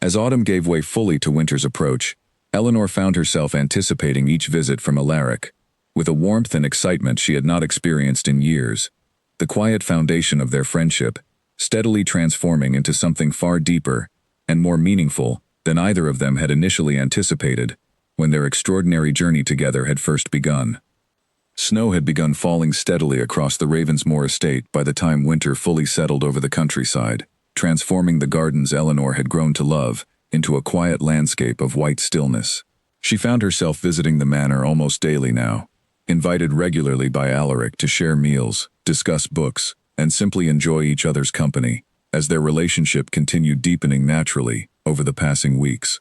Speaker 1: As autumn gave way fully to winter's approach, Eleanor found herself anticipating each visit from Alaric, with a warmth and excitement she had not experienced in years. The quiet foundation of their friendship, steadily transforming into something far deeper and more meaningful than either of them had initially anticipated when their extraordinary journey together had first begun. Snow had begun falling steadily across the Ravensmoor estate by the time winter fully settled over the countryside, transforming the gardens Eleanor had grown to love into a quiet landscape of white stillness. She found herself visiting the manor almost daily now, invited regularly by Alaric to share meals, discuss books, and simply enjoy each other's company, as their relationship continued deepening naturally over the passing weeks.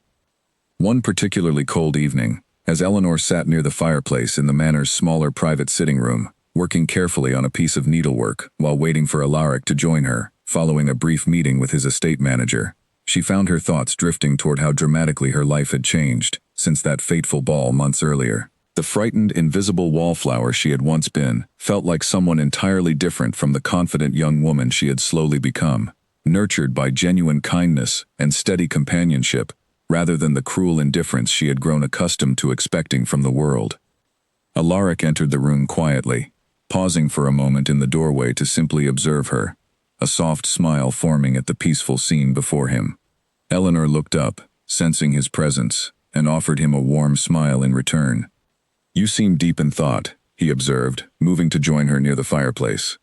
Speaker 1: One particularly cold evening, as Eleanor sat near the fireplace in the manor's smaller private sitting room, working carefully on a piece of needlework while waiting for Alaric to join her, following a brief meeting with his estate manager, she found her thoughts drifting toward how dramatically her life had changed since that fateful ball months earlier. The frightened, invisible wallflower she had once been felt like someone entirely different from the confident young woman she had slowly become, nurtured by genuine kindness and steady companionship, rather than the cruel indifference she had grown accustomed to expecting from the world. Alaric entered the room quietly, pausing for a moment in the doorway to simply observe her, a soft smile forming at the peaceful scene before him. Eleanor looked up, sensing his presence, and offered him a warm smile in return. "You seem deep in thought," he observed, moving to join her near the fireplace.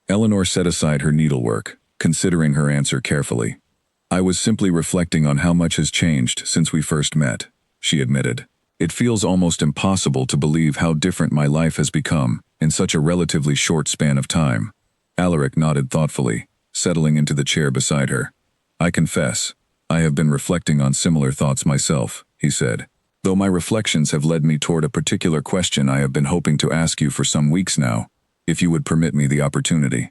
Speaker 1: Eleanor set aside her needlework, considering her answer carefully. "I was simply reflecting on how much has changed since we first met," she admitted. "It feels almost impossible to believe how different my life has become in such a relatively short span of time." Alaric nodded thoughtfully, settling into the chair beside her. "I confess, I have been reflecting on similar thoughts myself," he said, "though my reflections have led me toward a particular question I have been hoping to ask you for some weeks now, if you would permit me the opportunity."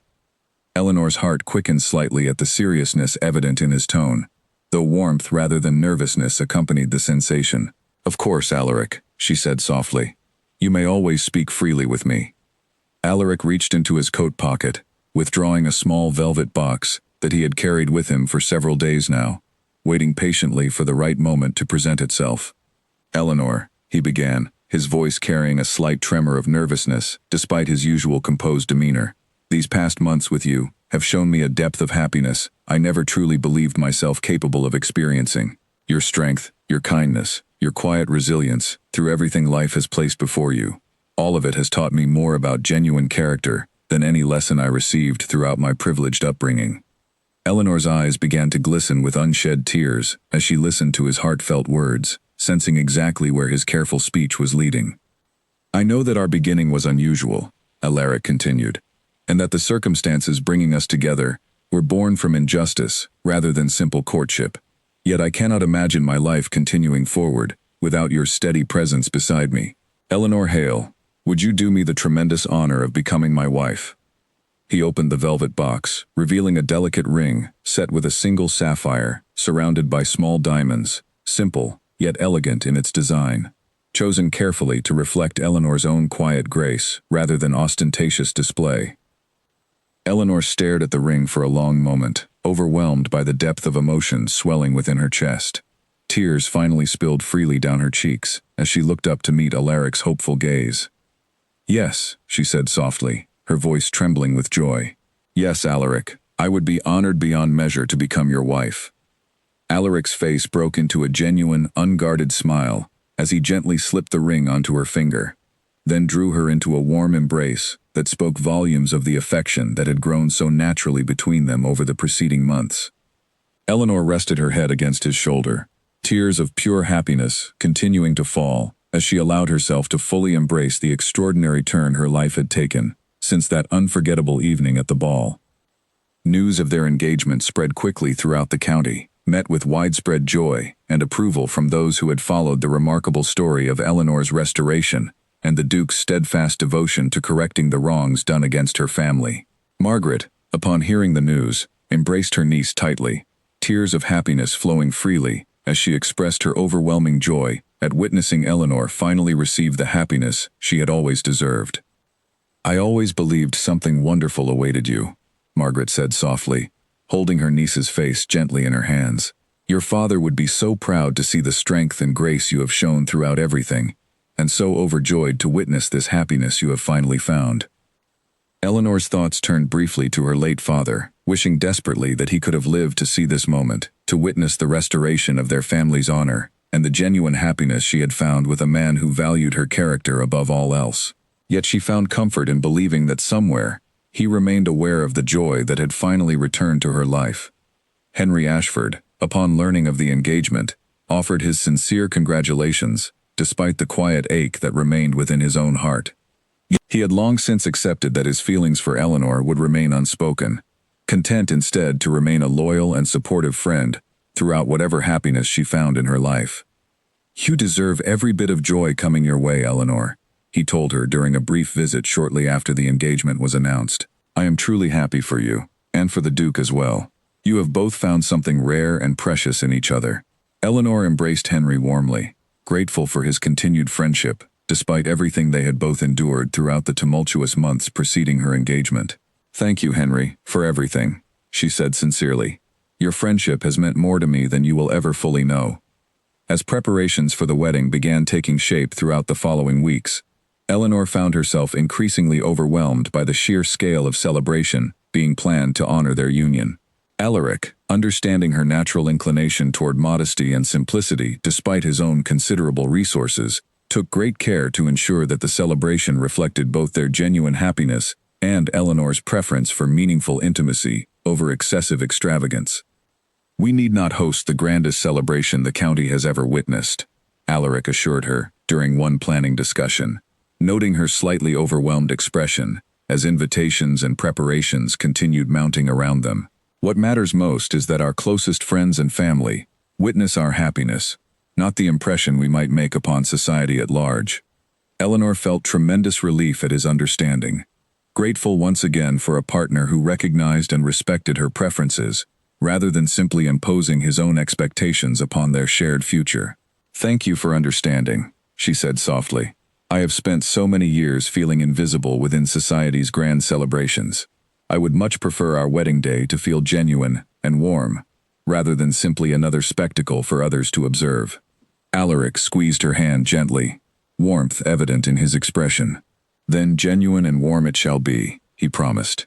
Speaker 1: Eleanor's heart quickened slightly at the seriousness evident in his tone, though warmth rather than nervousness accompanied the sensation. "Of course, Alaric," she said softly. "You may always speak freely with me." Alaric reached into his coat pocket, withdrawing a small velvet box that he had carried with him for several days now, waiting patiently for the right moment to present itself. "Eleanor," he began, his voice carrying a slight tremor of nervousness despite his usual composed demeanor, "these past months with you have shown me a depth of happiness I never truly believed myself capable of experiencing. Your strength, your kindness, your quiet resilience through everything life has placed before you. All of it has taught me more about genuine character than any lesson I received throughout my privileged upbringing." Eleanor's eyes began to glisten with unshed tears as she listened to his heartfelt words, sensing exactly where his careful speech was leading. "I know that our beginning was unusual," Alaric continued, "and that the circumstances bringing us together were born from injustice rather than simple courtship. Yet I cannot imagine my life continuing forward without your steady presence beside me. Eleanor Hale, would you do me the tremendous honor of becoming my wife?" He opened the velvet box, revealing a delicate ring set with a single sapphire, surrounded by small diamonds, simple yet elegant in its design, chosen carefully to reflect Eleanor's own quiet grace rather than ostentatious display. Eleanor stared at the ring for a long moment, overwhelmed by the depth of emotion swelling within her chest. Tears finally spilled freely down her cheeks as she looked up to meet Alaric's hopeful gaze. Yes, she said softly, her voice trembling with joy. Yes, Alaric, I would be honored beyond measure to become your wife. Alaric's face broke into a genuine, unguarded smile as he gently slipped the ring onto her finger, then drew her into a warm embrace that spoke volumes of the affection that had grown so naturally between them over the preceding months. Eleanor rested her head against his shoulder, tears of pure happiness continuing to fall as she allowed herself to fully embrace the extraordinary turn her life had taken since that unforgettable evening at the ball. News of their engagement spread quickly throughout the county, met with widespread joy and approval from those who had followed the remarkable story of Eleanor's restoration and the Duke's steadfast devotion to correcting the wrongs done against her family. Margaret, upon hearing the news, embraced her niece tightly, tears of happiness flowing freely as she expressed her overwhelming joy at witnessing Eleanor finally receive the happiness she had always deserved. I always believed something wonderful awaited you, Margaret said softly, holding her niece's face gently in her hands. Your father would be so proud to see the strength and grace you have shown throughout everything, and so overjoyed to witness this happiness you have finally found. Eleanor's thoughts turned briefly to her late father, wishing desperately that he could have lived to see this moment, to witness the restoration of their family's honor, and the genuine happiness she had found with a man who valued her character above all else. Yet she found comfort in believing that somewhere, he remained aware of the joy that had finally returned to her life. Henry Ashford, upon learning of the engagement, offered his sincere congratulations, despite the quiet ache that remained within his own heart. He had long since accepted that his feelings for Eleanor would remain unspoken, content instead to remain a loyal and supportive friend throughout whatever happiness she found in her life. You deserve every bit of joy coming your way, Eleanor, he told her during a brief visit shortly after the engagement was announced. I am truly happy for you, and for the Duke as well. You have both found something rare and precious in each other. Eleanor embraced Henry warmly, grateful for his continued friendship, despite everything they had both endured throughout the tumultuous months preceding her engagement. Thank you, Henry, for everything, she said sincerely. Your friendship has meant more to me than you will ever fully know. As preparations for the wedding began taking shape throughout the following weeks, Eleanor found herself increasingly overwhelmed by the sheer scale of celebration being planned to honor their union. Alaric, understanding her natural inclination toward modesty and simplicity despite his own considerable resources, took great care to ensure that the celebration reflected both their genuine happiness and Eleanor's preference for meaningful intimacy over excessive extravagance. We need not host the grandest celebration the county has ever witnessed, Alaric assured her during one planning discussion, noting her slightly overwhelmed expression as invitations and preparations continued mounting around them. What matters most is that our closest friends and family witness our happiness, not the impression we might make upon society at large. Eleanor felt tremendous relief at his understanding, grateful once again for a partner who recognized and respected her preferences, rather than simply imposing his own expectations upon their shared future. Thank you for understanding, she said softly. I have spent so many years feeling invisible within society's grand celebrations. I would much prefer our wedding day to feel genuine and warm, rather than simply another spectacle for others to observe. Alaric squeezed her hand gently, warmth evident in his expression. Then genuine and warm it shall be, he promised.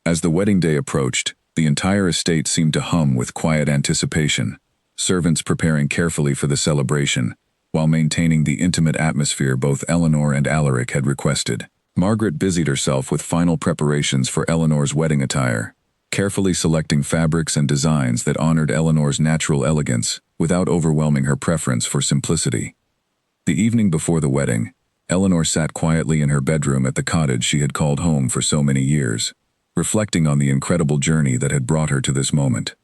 Speaker 1: As the wedding day approached, the entire estate seemed to hum with quiet anticipation, servants preparing carefully for the celebration, while maintaining the intimate atmosphere both Eleanor and Alaric had requested. Margaret busied herself with final preparations for Eleanor's wedding attire, carefully selecting fabrics and designs that honored Eleanor's natural elegance without overwhelming her preference for simplicity. The evening before the wedding, Eleanor sat quietly in her bedroom at the cottage she had called home for so many years, reflecting on the incredible journey that had brought her to this moment.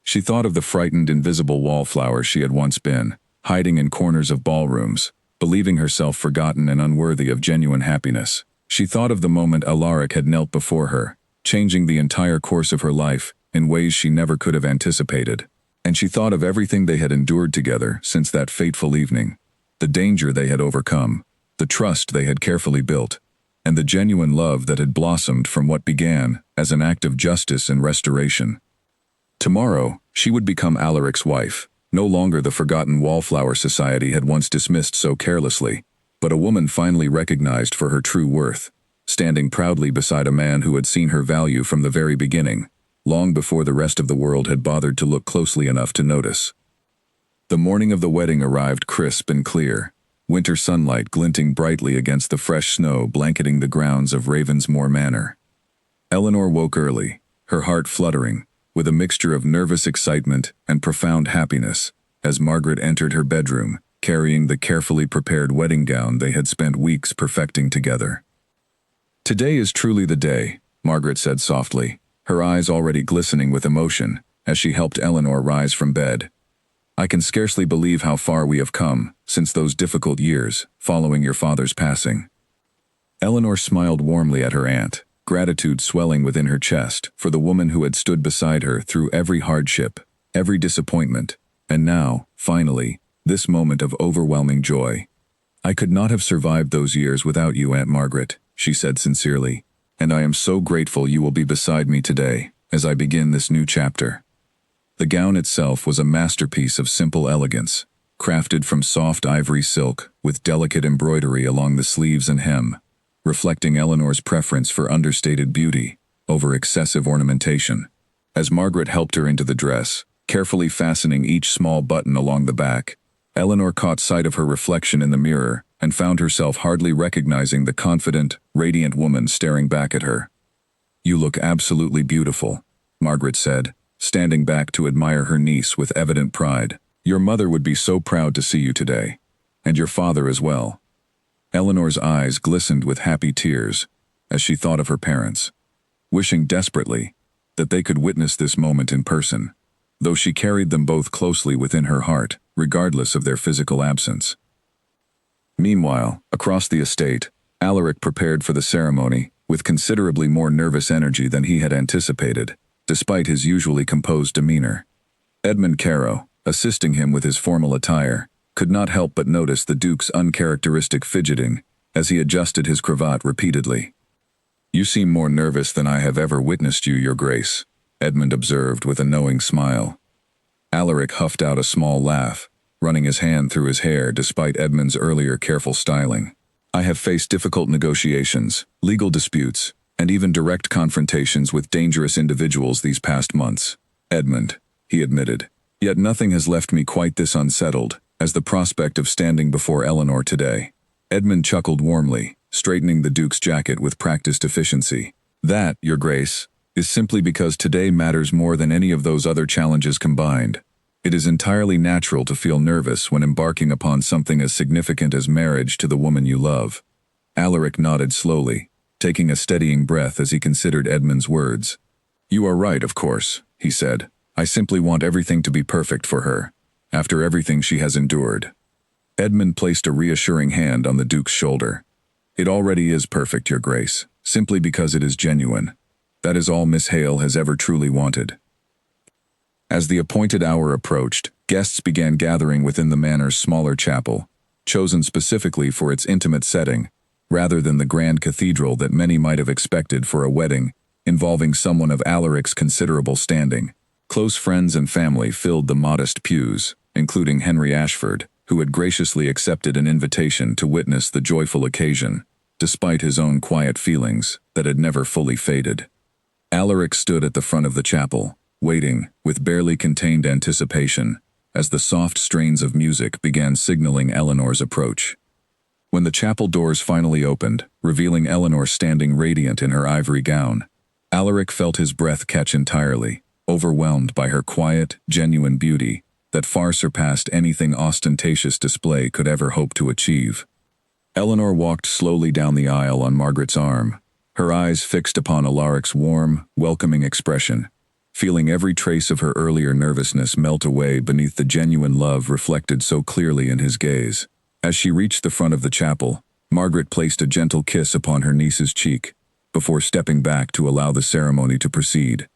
Speaker 1: She thought of the frightened, invisible wallflower she had once been, hiding in corners of ballrooms, believing herself forgotten and unworthy of genuine happiness. She thought of the moment Alaric had knelt before her, changing the entire course of her life in ways she never could have anticipated. And she thought of everything they had endured together since that fateful evening, the danger they had overcome, the trust they had carefully built, and the genuine love that had blossomed from what began as an act of justice and restoration. Tomorrow, she would become Alaric's wife, no longer the forgotten wallflower society had once dismissed so carelessly, But a woman finally recognized for her true worth, standing proudly beside a man who had seen her value from the very beginning, long before the rest of the world had bothered to look closely enough to notice. The morning of the wedding arrived crisp and clear, winter sunlight glinting brightly against the fresh snow blanketing the grounds of Ravensmore Manor. Eleanor woke early, her heart fluttering, with a mixture of nervous excitement and profound happiness, as Margaret entered her bedroom, carrying the carefully prepared wedding gown they had spent weeks perfecting together. "Today is truly the day," Margaret said softly, her eyes already glistening with emotion, as she helped Eleanor rise from bed. "I can scarcely believe how far we have come since those difficult years following your father's passing." Eleanor smiled warmly at her aunt, gratitude swelling within her chest for the woman who had stood beside her through every hardship, every disappointment, and now, finally, this moment of overwhelming joy. "I could not have survived those years without you, Aunt Margaret," she said sincerely, "and I am so grateful you will be beside me today as I begin this new chapter." The gown itself was a masterpiece of simple elegance, crafted from soft ivory silk with delicate embroidery along the sleeves and hem, reflecting Eleanor's preference for understated beauty over excessive ornamentation. As Margaret helped her into the dress, carefully fastening each small button along the back, Eleanor caught sight of her reflection in the mirror and found herself hardly recognizing the confident, radiant woman staring back at her. "You look absolutely beautiful," Margaret said, standing back to admire her niece with evident pride. "Your mother would be so proud to see you today. And your father as well." Eleanor's eyes glistened with happy tears as she thought of her parents, wishing desperately that they could witness this moment in person, though she carried them both closely within her heart, regardless of their physical absence. Meanwhile, across the estate, Alaric prepared for the ceremony with considerably more nervous energy than he had anticipated, despite his usually composed demeanor. Edmund Caro, assisting him with his formal attire, could not help but notice the Duke's uncharacteristic fidgeting as he adjusted his cravat repeatedly. "You seem more nervous than I have ever witnessed you, Your Grace," Edmund observed with a knowing smile. Alaric huffed out a small laugh, running his hand through his hair despite Edmund's earlier careful styling. "I have faced difficult negotiations, legal disputes, and even direct confrontations with dangerous individuals these past months, Edmund," he admitted. "Yet nothing has left me quite this unsettled as the prospect of standing before Eleanor today." Edmund chuckled warmly, straightening the Duke's jacket with practiced efficiency. "That, Your Grace, is simply because today matters more than any of those other challenges combined. It is entirely natural to feel nervous when embarking upon something as significant as marriage to the woman you love." Alaric nodded slowly, taking a steadying breath as he considered Edmund's words. "You are right, of course," he said. "I simply want everything to be perfect for her, after everything she has endured." Edmund placed a reassuring hand on the Duke's shoulder. "It already is perfect, Your Grace, simply because it is genuine. That is all Miss Hale has ever truly wanted." As the appointed hour approached, guests began gathering within the manor's smaller chapel, chosen specifically for its intimate setting, rather than the grand cathedral that many might have expected for a wedding involving someone of Alaric's considerable standing. Close friends and family filled the modest pews, including Henry Ashford, who had graciously accepted an invitation to witness the joyful occasion, despite his own quiet feelings that had never fully faded. Alaric stood at the front of the chapel, waiting, with barely contained anticipation, as the soft strains of music began signaling Eleanor's approach. When the chapel doors finally opened, revealing Eleanor standing radiant in her ivory gown, Alaric felt his breath catch entirely, overwhelmed by her quiet, genuine beauty that far surpassed anything ostentatious display could ever hope to achieve. Eleanor walked slowly down the aisle on Margaret's arm, her eyes fixed upon Alaric's warm, welcoming expression, feeling every trace of her earlier nervousness melt away beneath the genuine love reflected so clearly in his gaze. As she reached the front of the chapel, Margaret placed a gentle kiss upon her niece's cheek, before stepping back to allow the ceremony to proceed.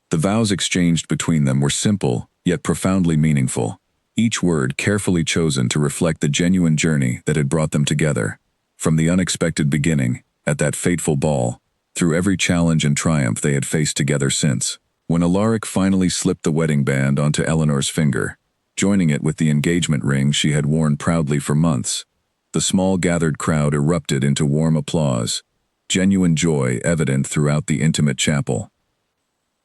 Speaker 1: The vows exchanged between them were simple, yet profoundly meaningful, each word carefully chosen to reflect the genuine journey that had brought them together, from the unexpected beginning, at that fateful ball, through every challenge and triumph they had faced together since. When Alaric finally slipped the wedding band onto Eleanor's finger, joining it with the engagement ring she had worn proudly for months, The small gathered crowd erupted into warm applause, genuine joy evident throughout the intimate chapel.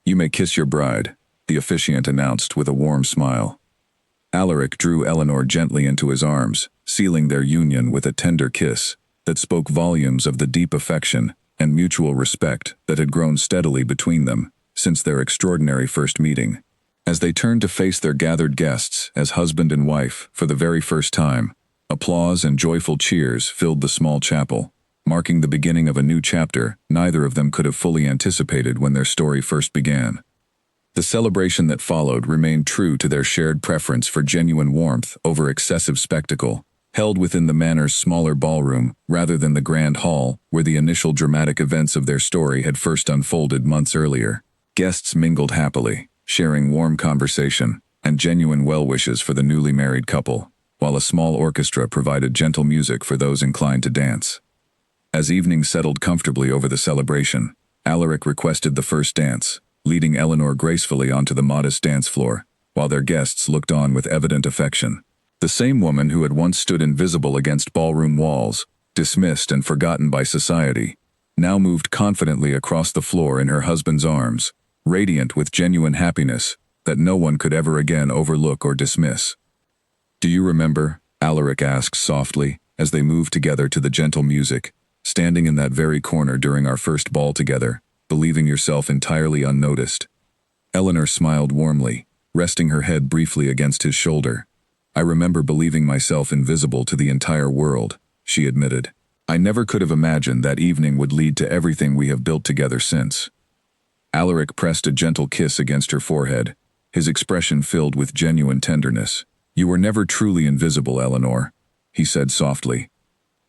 Speaker 1: "You may kiss your bride," the officiant announced with a warm smile. Alaric drew Eleanor gently into his arms, sealing their union with a tender kiss that spoke volumes of the deep affection and mutual respect that had grown steadily between them since their extraordinary first meeting. As they turned to face their gathered guests as husband and wife for the very first time, applause and joyful cheers filled the small chapel, marking the beginning of a new chapter neither of them could have fully anticipated when their story first began. The celebration that followed remained true to their shared preference for genuine warmth over excessive spectacle, held within the manor's smaller ballroom rather than the grand hall where the initial dramatic events of their story had first unfolded months earlier. Guests mingled happily, sharing warm conversation and genuine well-wishes for the newly married couple, while a small orchestra provided gentle music for those inclined to dance. As evening settled comfortably over the celebration, Alaric requested the first dance, leading Eleanor gracefully onto the modest dance floor, while their guests looked on with evident affection. The same woman who had once stood invisible against ballroom walls, dismissed and forgotten by society, now moved confidently across the floor in her husband's arms, radiant with genuine happiness that no one could ever again overlook or dismiss. "Do you remember?" Alaric asked softly, as they moved together to the gentle music, "standing in that very corner during our first ball together, believing yourself entirely unnoticed?" Eleanor smiled warmly, resting her head briefly against his shoulder. "I remember believing myself invisible to the entire world," she admitted. "I never could have imagined that evening would lead to everything we have built together since." Alaric pressed a gentle kiss against her forehead, his expression filled with genuine tenderness. "You were never truly invisible, Eleanor," he said softly.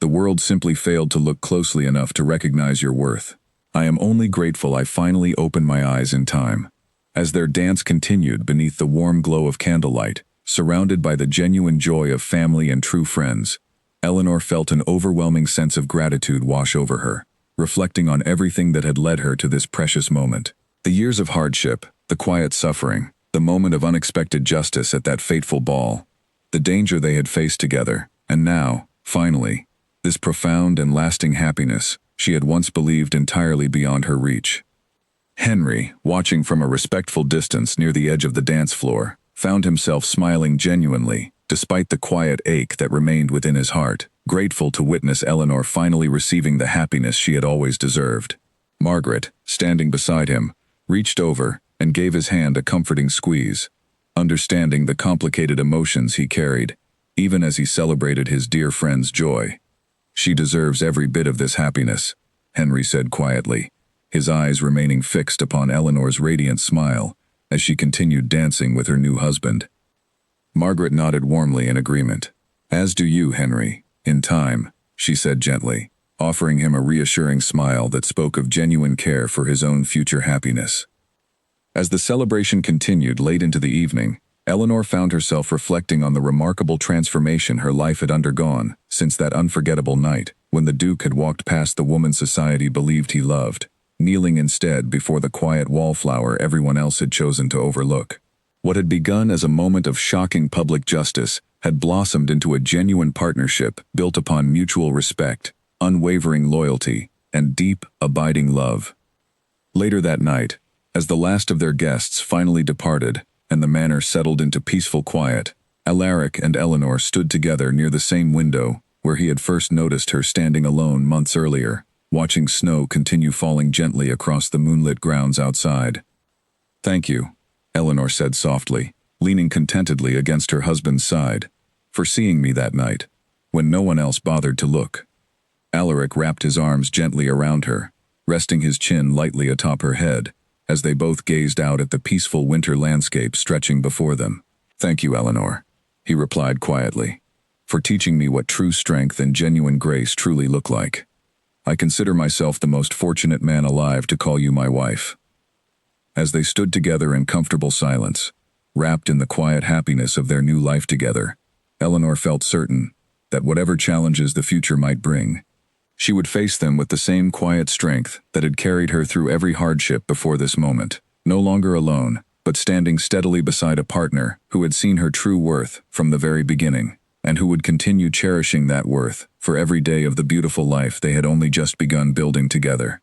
Speaker 1: "The world simply failed to look closely enough to recognize your worth. I am only grateful I finally opened my eyes in time." As their dance continued beneath the warm glow of candlelight, surrounded by the genuine joy of family and true friends, Eleanor felt an overwhelming sense of gratitude wash over her, reflecting on everything that had led her to this precious moment. The years of hardship, the quiet suffering, the moment of unexpected justice at that fateful ball, the danger they had faced together, and now, finally, this profound and lasting happiness she had once believed entirely beyond her reach. Henry, watching from a respectful distance near the edge of the dance floor, found himself smiling genuinely, despite the quiet ache that remained within his heart, grateful to witness Eleanor finally receiving the happiness she had always deserved. Margaret, standing beside him, reached over and gave his hand a comforting squeeze, understanding the complicated emotions he carried, even as he celebrated his dear friend's joy. "She deserves every bit of this happiness," Henry said quietly, his eyes remaining fixed upon Eleanor's radiant smile as she continued dancing with her new husband. Margaret nodded warmly in agreement. "As do you, Henry, in time," she said gently, offering him a reassuring smile that spoke of genuine care for his own future happiness. As the celebration continued late into the evening, Eleanor found herself reflecting on the remarkable transformation her life had undergone since that unforgettable night when the Duke had walked past the woman society believed he loved, kneeling instead before the quiet Wallflower everyone else had chosen to overlook. What had begun as a moment of shocking public justice had blossomed into a genuine partnership built upon mutual respect, unwavering loyalty, and deep, abiding love. Later that night, as the last of their guests finally departed and the manor settled into peaceful quiet, Alaric and Eleanor stood together near the same window where he had first noticed her standing alone months earlier, watching snow continue falling gently across the moonlit grounds outside. "Thank you," Eleanor said softly, leaning contentedly against her husband's side, "for seeing me that night, when no one else bothered to look." Alaric wrapped his arms gently around her, resting his chin lightly atop her head, as they both gazed out at the peaceful winter landscape stretching before them. "Thank you, Eleanor," he replied quietly, "for teaching me what true strength and genuine grace truly look like. I consider myself the most fortunate man alive to call you my wife." As they stood together in comfortable silence, wrapped in the quiet happiness of their new life together, Eleanor felt certain that whatever challenges the future might bring, she would face them with the same quiet strength that had carried her through every hardship before this moment, no longer alone, but standing steadily beside a partner who had seen her true worth from the very beginning. and who would continue cherishing that worth for every day of the beautiful life they had only just begun building together.